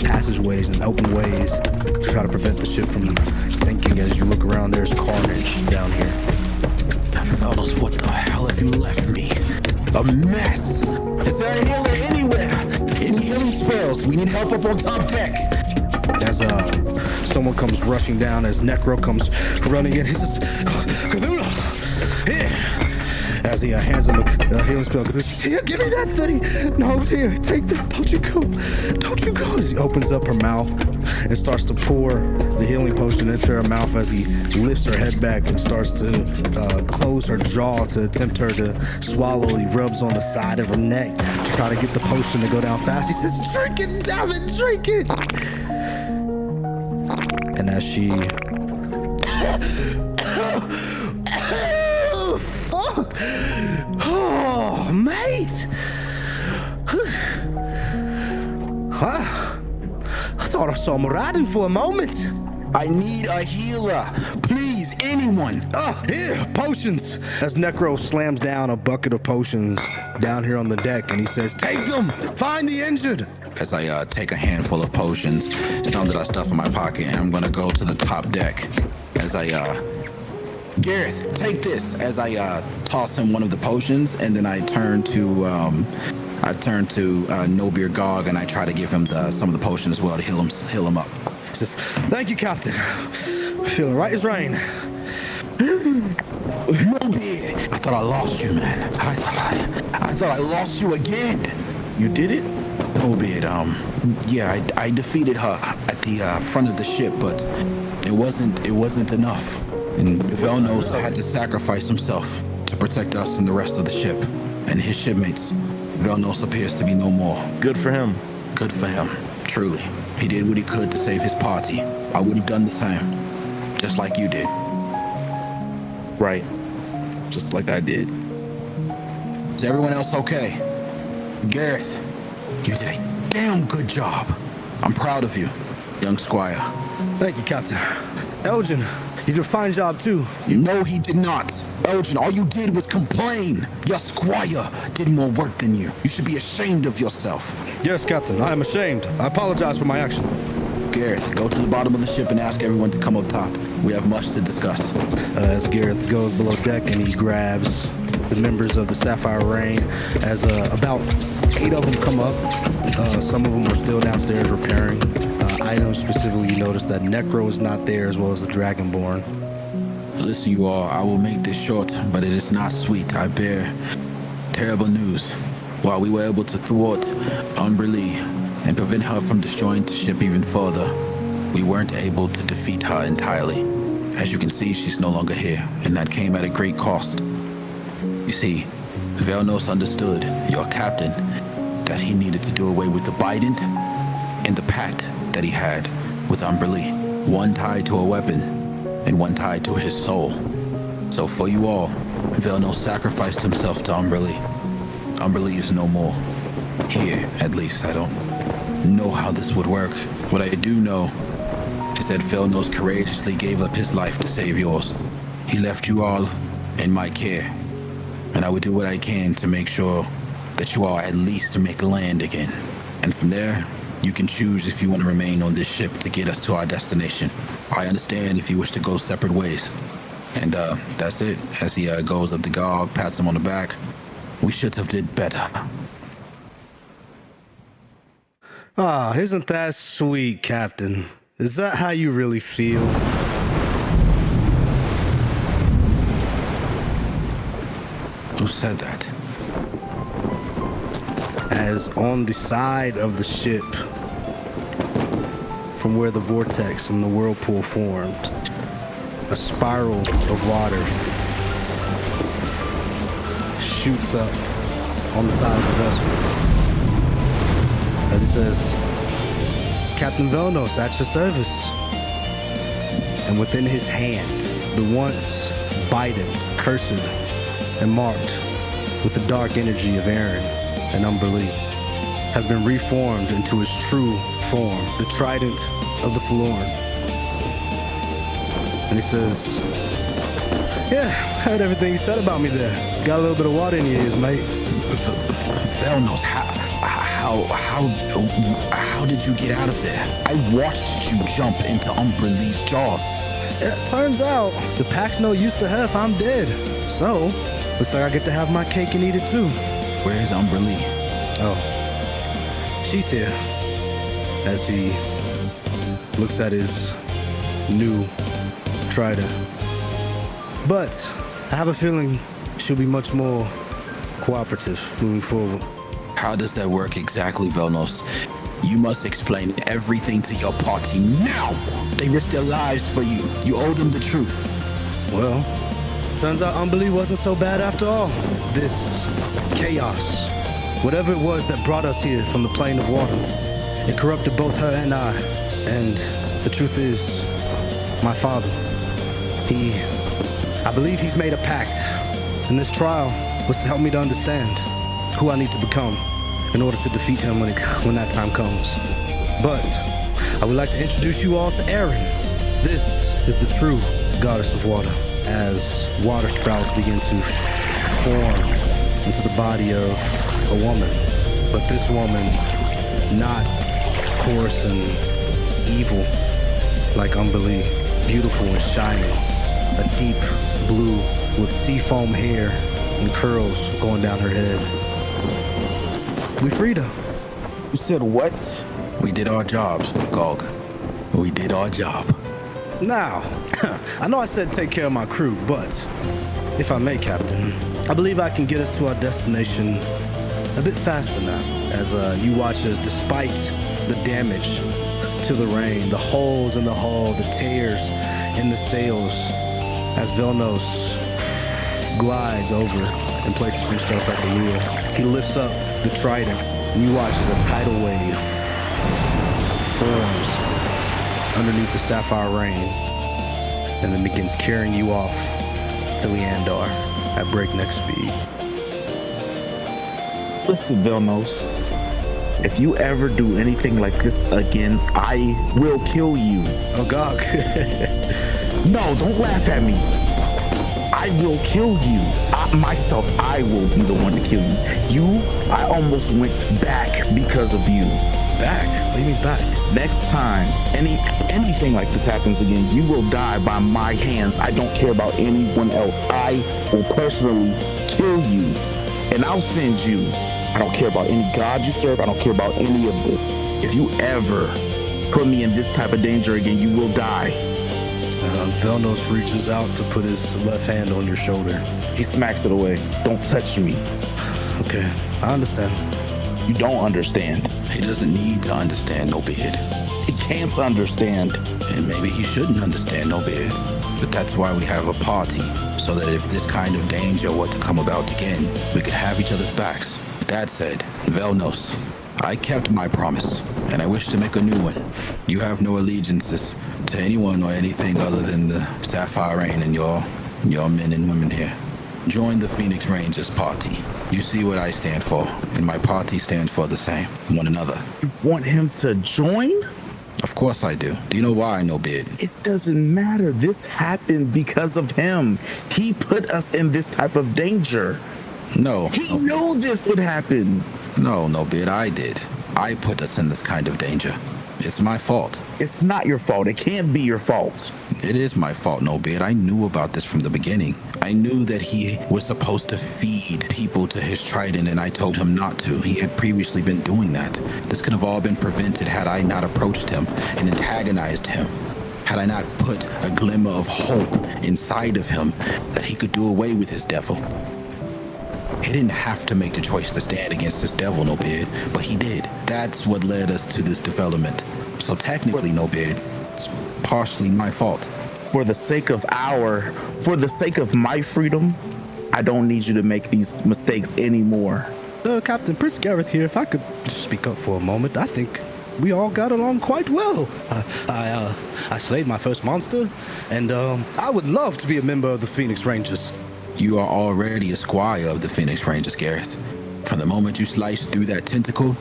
Speaker 1: passageways and open ways to try to prevent the ship from sinking. As you look around, there's carnage down here.
Speaker 3: Velnos, what the hell have you left me? A mess! Is there a healer anywhere? Any healing spells? We need help up on top deck.
Speaker 1: As someone comes rushing down, as Necro comes running in, he says, Cthulhu, here! As he hands him a healing spell, Cthulhu says, here, give me that thing! No, here, take this, don't you go! Don't you go! As he opens up her mouth and starts to pour the healing potion into her mouth as he lifts her head back and starts to close her jaw to attempt her to swallow. He rubs on the side of her neck to try to get the potion to go down fast. He says, drink it, damn it, drink it! And as she... Oh, fuck! Oh, mate! I thought I saw Moradin for a moment.
Speaker 3: I need a healer. Please, anyone.
Speaker 1: Here, potions! As Necro slams down a bucket of potions down here on the deck, and he says, take them! Find the injured!
Speaker 3: As I take a handful of potions, some that I stuff in my pocket, and I'm gonna go to the top deck. As I, Gareth, take this. As I toss him one of the potions, and then I turn to Nobir Gog, and I try to give him some of the potion as well to heal him up.
Speaker 1: He says, thank you, Captain. Feeling right as rain.
Speaker 3: Moonbeard! I thought I lost you, man. I thought I lost you again.
Speaker 2: You did it?
Speaker 3: Moonbeard, yeah, I defeated her at the front of the ship, but it wasn't enough. And Velnos had to sacrifice himself to protect us and the rest of the ship and his shipmates. Velnos appears to be no more.
Speaker 2: Good for him.
Speaker 3: Good for him, truly. He did what he could to save his party. I would have done the same, just like you did.
Speaker 2: Right. Just like I did.
Speaker 3: Is everyone else okay? Gareth, you did a damn good job. I'm proud of you, young squire.
Speaker 1: Thank you, Captain. Elgin, you did a fine job, too.
Speaker 3: No, he did not. Elgin, all you did was complain. Your squire did more work than you. You should be ashamed of yourself.
Speaker 1: Yes, Captain, I am ashamed. I apologize for my action.
Speaker 3: Gareth, go to the bottom of the ship and ask everyone to come up top. We have much to discuss.
Speaker 1: As Gareth goes below deck and he grabs the members of the Sapphire Rain, as about 8 of them come up. Some of them are still downstairs repairing items. Specifically, you notice that Necro is not there, as well as the Dragonborn.
Speaker 3: Listen, you all, I will make this short, but it is not sweet. I bear terrible news. While we were able to thwart Umberlee and prevent her from destroying the ship even further, we weren't able to defeat her entirely. As you can see, she's no longer here, and that came at a great cost. You see, Velnos understood, your captain, that he needed to do away with the Bident and the pact that he had with Umberlee. One tied to a weapon, and one tied to his soul. So for you all, Velnos sacrificed himself to Umberlee. Umberlee is no more. Here, at least. I don't know how this would work. What I do know is that Velnos courageously gave up his life to save yours. He left you all in my care, and I would do what I can to make sure that you all at least make land again. And from there, you can choose if you want to remain on this ship to get us to our destination. I understand if you wish to go separate ways. And that's it. As he goes up to Gog, pats him on the back. We should have did better.
Speaker 1: Ah, isn't that sweet, Captain? Is that how you really feel?
Speaker 3: Who said that?
Speaker 1: As on the side of the ship, from where the vortex and the whirlpool formed, a spiral of water shoots up on the side of the vessel. As it says, Captain Velnos, at your service. And within his hand, the once Bident, cursed, and marked with the dark energy of Aaron and Umberlee, has been reformed into his true form, the trident of the Forlorn. And he says, yeah, heard everything you said about me there. Got a little bit of water in your ears, mate.
Speaker 3: Velnos, how did you get out of there? I watched you jump into Umberlee's jaws.
Speaker 1: It turns out the pack's no use to her if I'm dead. So, looks like I get to have my cake and eat it too.
Speaker 3: Where's Umberlee?
Speaker 1: Oh, she's here. As he looks at his new trident. But I have a feeling she'll be much more cooperative moving forward.
Speaker 3: How does that work exactly, Velnos? You must explain everything to your party now. They risked their lives for you. You owe them the truth.
Speaker 1: Well, turns out Umberlee wasn't so bad after all. This chaos, whatever it was that brought us here from the plane of water, it corrupted both her and I. And the truth is, my father, I believe he's made a pact. And this trial was to help me to understand who I need to become in order to defeat him when that time comes. But I would like to introduce you all to Erin. This is the true goddess of water. As water sprouts begin to form into the body of a woman. But this woman, not coarse and evil like Umberlee, beautiful and shining, a deep blue with seafoam hair and curls going down her head. We freed her.
Speaker 2: You said what?
Speaker 3: We did our jobs, Gog. We did our job.
Speaker 1: Now, I know I said take care of my crew, but If I may, Captain, I believe I can get us to our destination a bit faster now, as you watch us, despite the damage to the rain, the holes in the hull, the tears in the sails, as Velnos glides over and places himself at the wheel. He lifts up the trident, and you watch as a tidal wave forms underneath the Sapphire Rain, and then begins carrying you off to Leandar at breakneck speed.
Speaker 2: Listen, Velnos. If you ever do anything like this again, I will kill you.
Speaker 1: Oh, Gog.
Speaker 2: No, don't laugh at me. I will kill you. I will be the one to kill you. I almost went back because of you.
Speaker 1: Back? What do you mean back?
Speaker 2: Next time anything like this happens again, you will die by my hands. I don't care about anyone else. I will personally kill you, and I'll send you. I don't care about any god you serve. I don't care about any of this. If you ever put me in this type of danger again, you will die.
Speaker 1: Velnos reaches out to put his left hand on your shoulder.
Speaker 2: He smacks it away. Don't touch me.
Speaker 1: Okay, I understand.
Speaker 2: You don't understand.
Speaker 3: He doesn't need to understand, no beard.
Speaker 2: He can't understand.
Speaker 3: And maybe he shouldn't understand, no beard. But that's why we have a party, so that if this kind of danger were to come about again, we could have each other's backs. That said, Velnos, I kept my promise, and I wish to make a new one. You have no allegiances to anyone or anything other than the Sapphire Rain and your men and women here. Join the Phoenix Rangers party. You see what I stand for, and my party stands for the same, one another.
Speaker 2: You want him to join?
Speaker 3: Of course I do. Do you know why, no beard?
Speaker 2: It doesn't matter. This happened because of him. He put us in this type of danger.
Speaker 3: No.
Speaker 2: He knew this would happen.
Speaker 3: No, beard, I did. I put us in this kind of danger. It's my fault.
Speaker 2: It's not your fault. It can't be your fault.
Speaker 3: It is my fault, no beard. I knew about this from the beginning. I knew that he was supposed to feed people to his trident, and I told him not to. He had previously been doing that. This could have all been prevented had I not approached him and antagonized him. Had I not put a glimmer of hope inside of him that he could do away with his devil. He didn't have to make the choice to stand against this devil, no beard, but he did. That's what led us to this development. So technically, no beard, it's partially my fault.
Speaker 2: For the sake of my freedom, I don't need you to make these mistakes anymore.
Speaker 1: Captain Prince Gareth here, if I could just speak up for a moment, I think we all got along quite well. I slayed my first monster, and I would love to be a member of the Phoenix Rangers.
Speaker 3: You are already a squire of the Phoenix Rangers, Gareth. From the moment you sliced through that tentacle,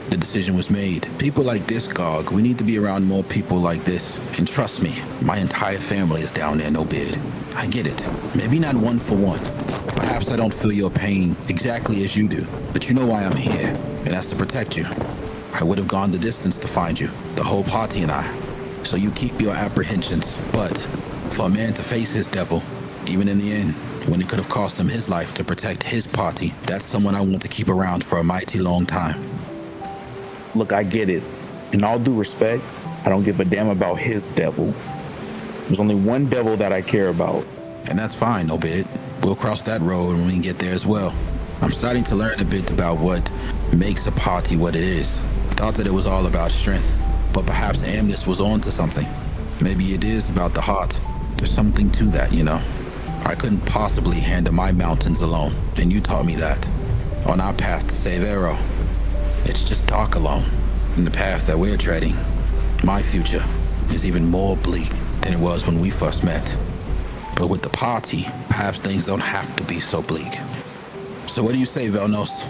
Speaker 3: the decision was made. People like this, Gog, we need to be around more people like this. And trust me, my entire family is down there, no beard. I get it. Maybe not one for one. Perhaps I don't feel your pain exactly as you do, but you know why I'm here, and that's to protect you. I would have gone the distance to find you, the whole party and I. So you keep your apprehensions, but for a man to face his devil, even in the end, when it could have cost him his life to protect his party, that's someone I want to keep around for a mighty long time.
Speaker 2: Look, I get it. In all due respect, I don't give a damn about his devil. There's only one devil that I care about.
Speaker 3: And that's fine, no bit. We'll cross that road when we get there as well. I'm starting to learn a bit about what makes a party what it is. Thought that it was all about strength, but perhaps Amnes was on to something. Maybe it is about the heart. There's something to that, you know. I couldn't possibly handle my mountains alone, and you taught me that. On our path to save Arrow, it's just dark alone. In the path that we're treading, my future is even more bleak than it was when we first met. But with the party, perhaps things don't have to be so bleak. So what do you say, Velnos?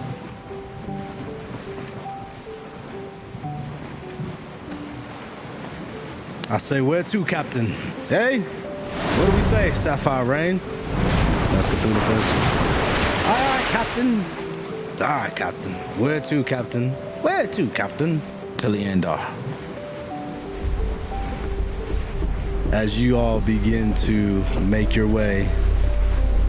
Speaker 1: I say where to, Captain? Hey? What do we say, Sapphire Rain? That's what Cthulhu says. Aye, Captain. Aye, Captain. Where to, Captain? Where to, Captain?
Speaker 3: To Leandar.
Speaker 1: As you all begin to make your way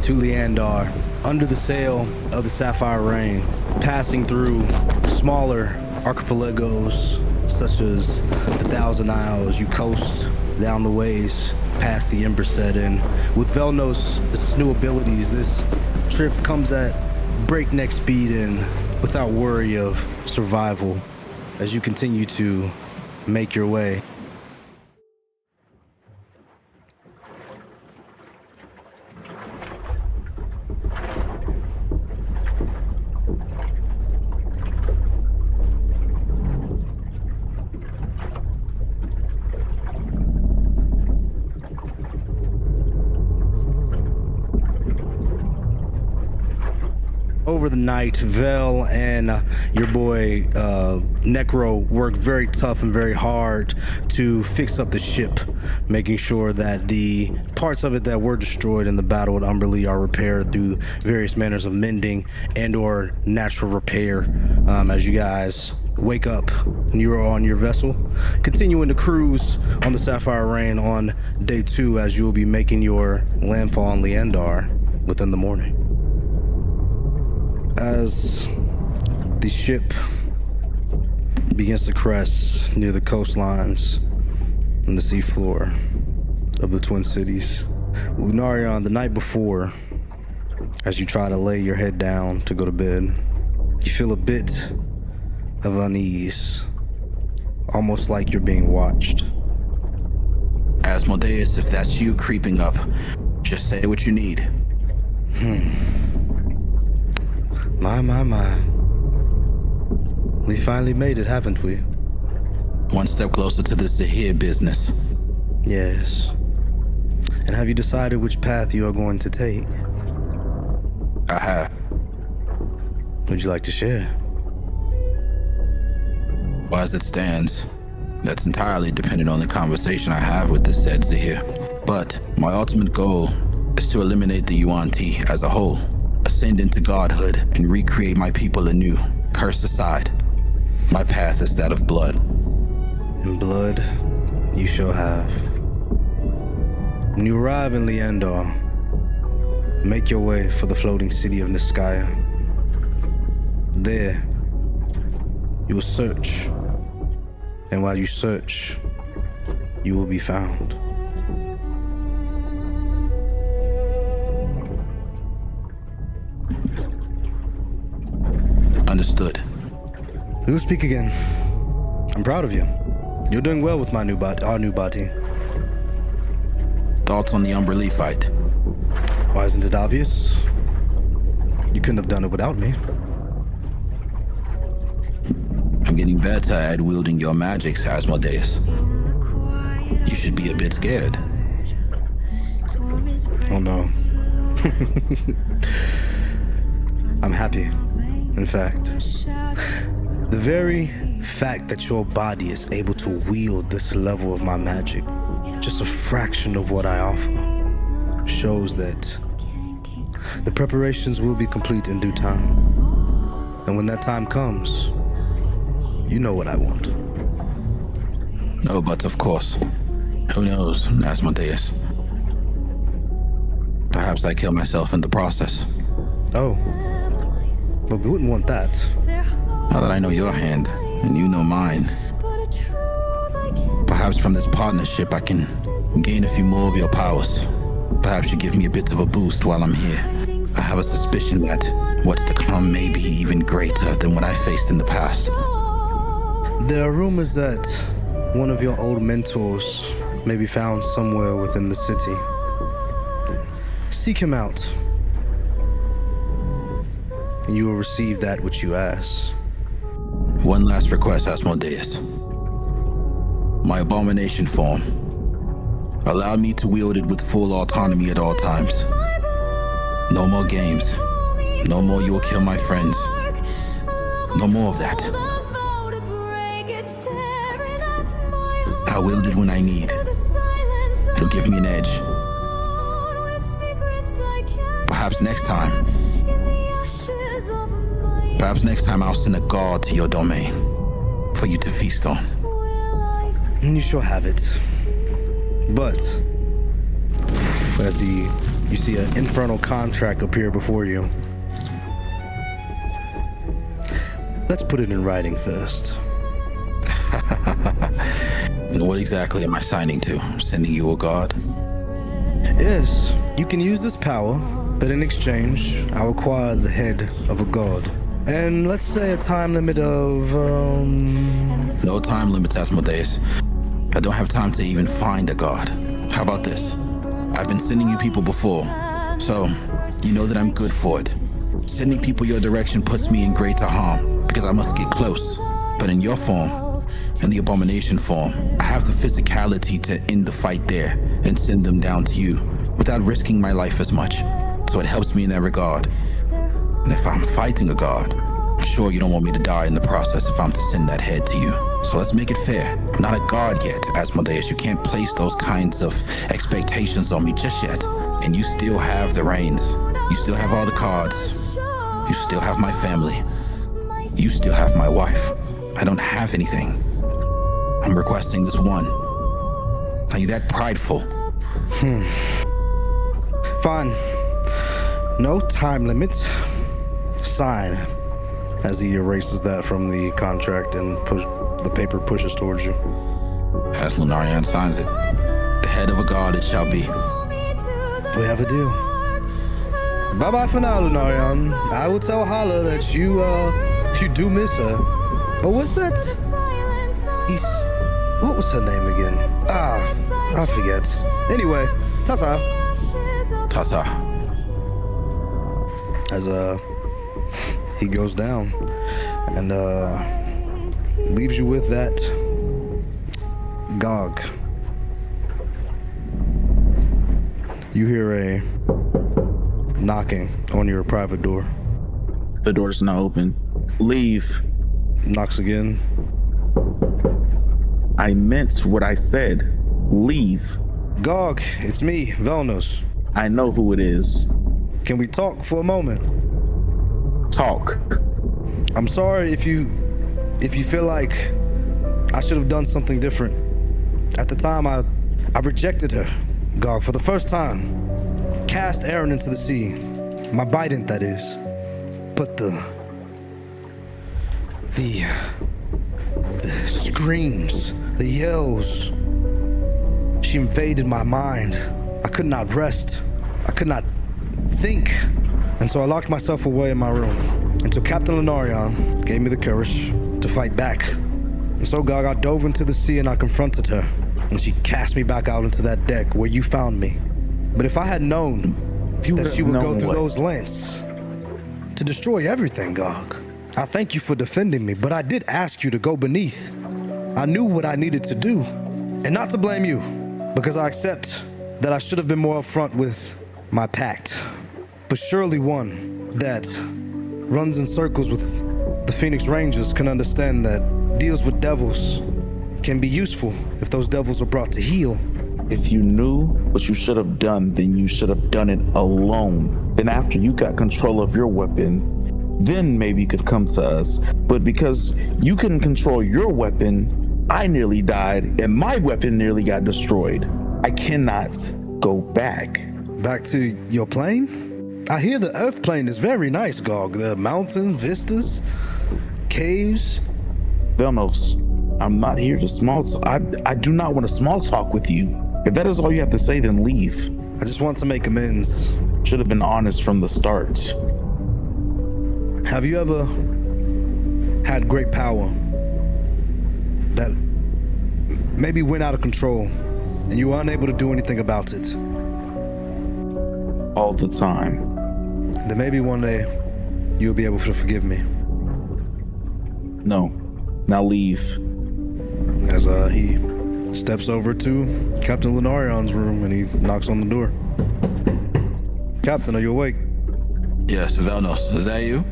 Speaker 1: to Leandar, under the sail of the Sapphire Rain, passing through smaller archipelagos such as the Thousand Isles, you coast down the ways past the Ember Set, and with Velnos' new abilities, this trip comes at breakneck speed and without worry of survival as you continue to make your way. Over the night, Vel and your boy Necro worked very tough and very hard to fix up the ship, making sure that the parts of it that were destroyed in the battle at Umberlee are repaired through various manners of mending and or natural repair. As you guys wake up and you are on your vessel, continuing to cruise on the Sapphire Rain on day 2 as you will be making your landfall on Leandar within the morning. As the ship begins to crest near the coastlines and the seafloor of the Twin Cities, Lunarion, the night before, as you try to lay your head down to go to bed, you feel a bit of unease, almost like you're being watched.
Speaker 3: Asmodeus, if that's you creeping up, just say what you need.
Speaker 1: My. We finally made it, haven't we?
Speaker 3: One step closer to the Zahir business.
Speaker 1: Yes. And have you decided which path you are going to take?
Speaker 3: I have.
Speaker 1: Would you like to share?
Speaker 3: Well, as it stands, that's entirely dependent on the conversation I have with the said Zahir. But my ultimate goal is to eliminate the Yuan Ti as a whole, ascend into godhood, and recreate my people anew. Curse aside, my path is that of blood.
Speaker 1: And blood you shall have. When you arrive in Leandar, make your way for the floating city of Niskaya. There, you will search, and while you search, you will be found.
Speaker 3: Understood.
Speaker 1: We will speak again. I'm proud of you. You're doing well with our new body.
Speaker 3: Thoughts on the Umberlee fight?
Speaker 1: Why isn't it obvious? You couldn't have done it without me.
Speaker 3: I'm getting better at wielding your magics, Asmodeus. You should be a bit scared.
Speaker 1: Oh no. I'm happy. In fact, the very fact that your body is able to wield this level of my magic, just a fraction of what I offer, shows that the preparations will be complete in due time. And when that time comes, you know what I want.
Speaker 3: Oh, but of course. Who knows, Asmodeus? Perhaps I kill myself in the process.
Speaker 1: Oh. But we wouldn't want that.
Speaker 3: Now that I know your hand, and you know mine, perhaps from this partnership I can gain a few more of your powers. Perhaps you give me a bit of a boost while I'm here. I have a suspicion that what's to come may be even greater than what I faced in the past.
Speaker 1: There are rumors that one of your old mentors may be found somewhere within the city. Seek him out, and you will receive that which you ask.
Speaker 3: One last request, Asmodeus. My abomination form. Allow me to wield it with full autonomy at all times. No more games. No more you will kill my friends. No more of that. I wield it when I need. It'll give me an edge. Perhaps next time I'll send a god to your domain for you to feast on.
Speaker 1: And you shall have it. But as you see an infernal contract appear before you, let's put it in writing first.
Speaker 3: And what exactly am I signing to? Sending you a god?
Speaker 1: Yes, you can use this power, but in exchange, I'll acquire the head of a god. And let's say a time limit of,
Speaker 3: No time limits, Asmodeus. I don't have time to even find a god. How about this? I've been sending you people before, so you know that I'm good for it. Sending people your direction puts me in greater harm, because I must get close. But in your form, in the abomination form, I have the physicality to end the fight there and send them down to you without risking my life as much. So it helps me in that regard. And if I'm fighting a god, I'm sure you don't want me to die in the process if I'm to send that head to you. So let's make it fair. I'm not a god yet, Asmodeus. You can't place those kinds of expectations on me just yet. And you still have the reins. You still have all the cards. You still have my family. You still have my wife. I don't have anything. I'm requesting this one. Are you that prideful?
Speaker 1: fine. No time limit. Sign. As he erases that from the contract and the paper pushes towards you.
Speaker 3: As Lunarion signs it, the head of a god it shall be.
Speaker 1: We have a deal. Bye-bye for now, Lunarion. I will tell Hala that you do miss her. Oh, was that? What was her name again? I forget. Anyway, ta-ta.
Speaker 3: Ta-ta.
Speaker 1: As he goes down and leaves you with that Gog. You hear a knocking on your private door.
Speaker 2: The door's not open. Leave.
Speaker 1: Knocks again.
Speaker 2: I meant what I said. Leave.
Speaker 1: Gog, it's me, Velnos.
Speaker 2: I know who it is.
Speaker 1: Can we talk for a moment?
Speaker 2: Talk.
Speaker 1: I'm sorry if you feel like I should have done something different. At the time, I rejected her, Gog, for the first time. Cast Aaron into the sea. My bident, that is. But the screams, the yells, she invaded my mind. I could not rest. I could not think. And so I locked myself away in my room until Captain Lunarion gave me the courage to fight back. And so, Gog, I dove into the sea and I confronted her. And she cast me back out into that deck where you found me. But if I had known that she would go through those lengths to destroy everything, Gog, I thank you for defending me, but I did ask you to go beneath. I knew what I needed to do. And not to blame you, because I accept that I should have been more upfront with my pact. But surely one that runs in circles with the Phoenix Rangers can understand that deals with devils can be useful if those devils are brought to heel.
Speaker 2: If you knew what you should have done, then you should have done it alone. Then after you got control of your weapon, then maybe you could come to us. But because you couldn't control your weapon, I nearly died and my weapon nearly got destroyed. I cannot go back.
Speaker 1: Back to your plane? I hear the Earth plane is very nice, Gog. The mountains, vistas, caves.
Speaker 2: Velnos, I'm not here to small talk. I do not want to small talk with you. If that is all you have to say, then leave.
Speaker 1: I just want to make amends.
Speaker 2: Should have been honest from the start.
Speaker 1: Have you ever had great power that maybe went out of control and you were unable to do anything about it?
Speaker 2: All the time.
Speaker 1: Then maybe one day you'll be able to forgive me.
Speaker 2: No. Now leave.
Speaker 1: As he steps over to Captain Lunarion's room and he knocks on the door. Captain, are you awake?
Speaker 3: Yes, Velnos. Is that you?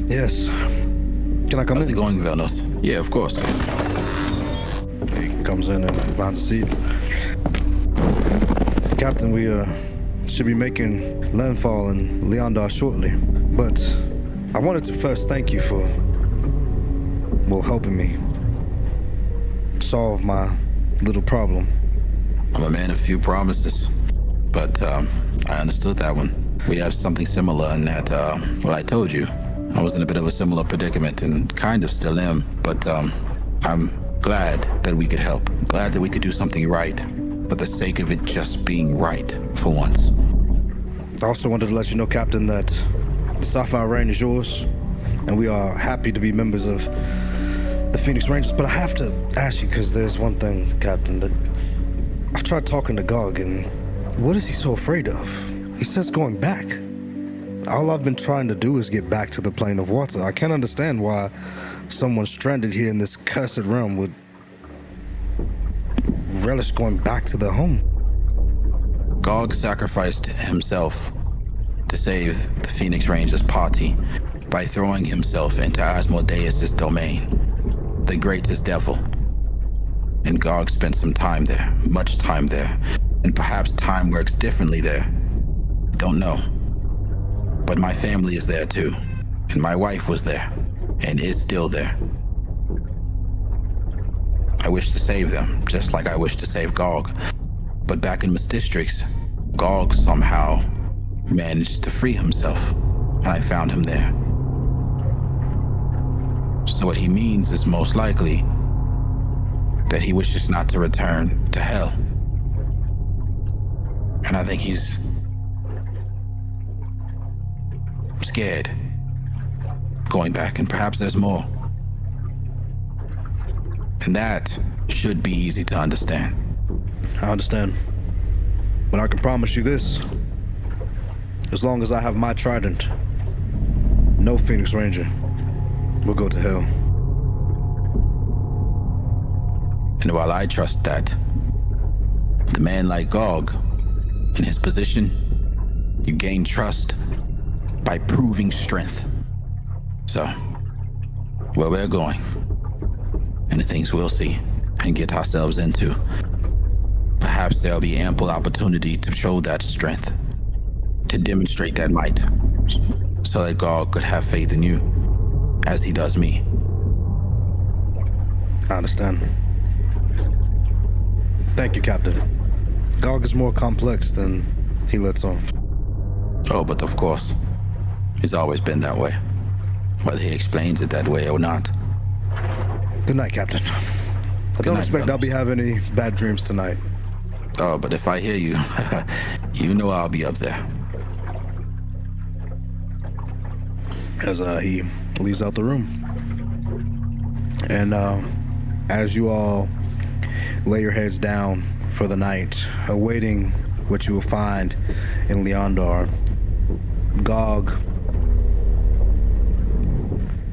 Speaker 1: Yes. Can I come
Speaker 3: How's
Speaker 1: in?
Speaker 3: it going, Velnos? Yeah, of course.
Speaker 1: He comes in and finds a seat. Captain, we should be making landfall in Leondar shortly. But I wanted to first thank you for, helping me solve my little problem.
Speaker 3: I'm a man of few promises, but I understood that one. We have something similar in that, I told you. I was in a bit of a similar predicament and kind of still am, but I'm glad that we could help. Glad that we could do something right for the sake of it just being right for once.
Speaker 1: I also wanted to let you know, Captain, that the Sapphire Rain is yours, and we are happy to be members of the Phoenix Rangers. But I have to ask you, because there's one thing, Captain, that I've tried talking to Gog, and what is he so afraid of? He says going back. All I've been trying to do is get back to the plane of water. I can't understand why someone stranded here in this cursed realm would relish going back to their home.
Speaker 3: Gog sacrificed himself to save the Phoenix Rangers party by throwing himself into Asmodeus' domain, the greatest devil. And Gog spent some time there, much time there, and perhaps time works differently there. Don't know. But my family is there too, and my wife was there, and is still there. I wish to save them, just like I wish to save Gog. But back in Miss Districts, Gog somehow managed to free himself, and I found him there. So what he means is most likely that he wishes not to return to hell. And I think he's scared going back, and perhaps there's more. And that should be easy to understand.
Speaker 1: I understand. But I can promise you this. As long as I have my trident, no Phoenix Ranger will go to hell.
Speaker 3: And while I trust that, the man like Gog, in his position, you gain trust by proving strength. So, where we're going, and the things we'll see and get ourselves into, perhaps there'll be ample opportunity to show that strength, to demonstrate that might, so that Gog could have faith in you, as he does me.
Speaker 1: I understand. Thank you, Captain. Gog is more complex than he lets on.
Speaker 3: Oh, but of course, he's always been that way, whether he explains it that way or not.
Speaker 1: Good night, Captain. I don't expect I'll be having any bad dreams tonight.
Speaker 3: Oh, but if I hear you, you know I'll be up there.
Speaker 1: As he leaves out the room. And as you all lay your heads down for the night, awaiting what you will find in Leondar, Gog,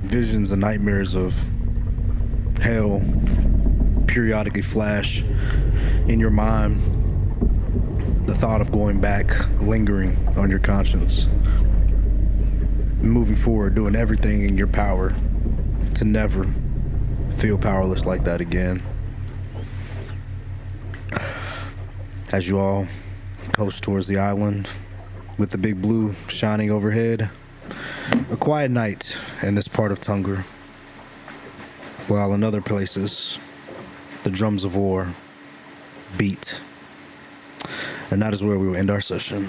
Speaker 1: visions and nightmares of hell periodically flash in your mind, the thought of going back lingering on your conscience, moving forward, doing everything in your power to never feel powerless like that again. As you all coast towards the island with the big blue shining overhead, a quiet night in this part of Tungra, while in other places the drums of war beat. And that is where we will end our session.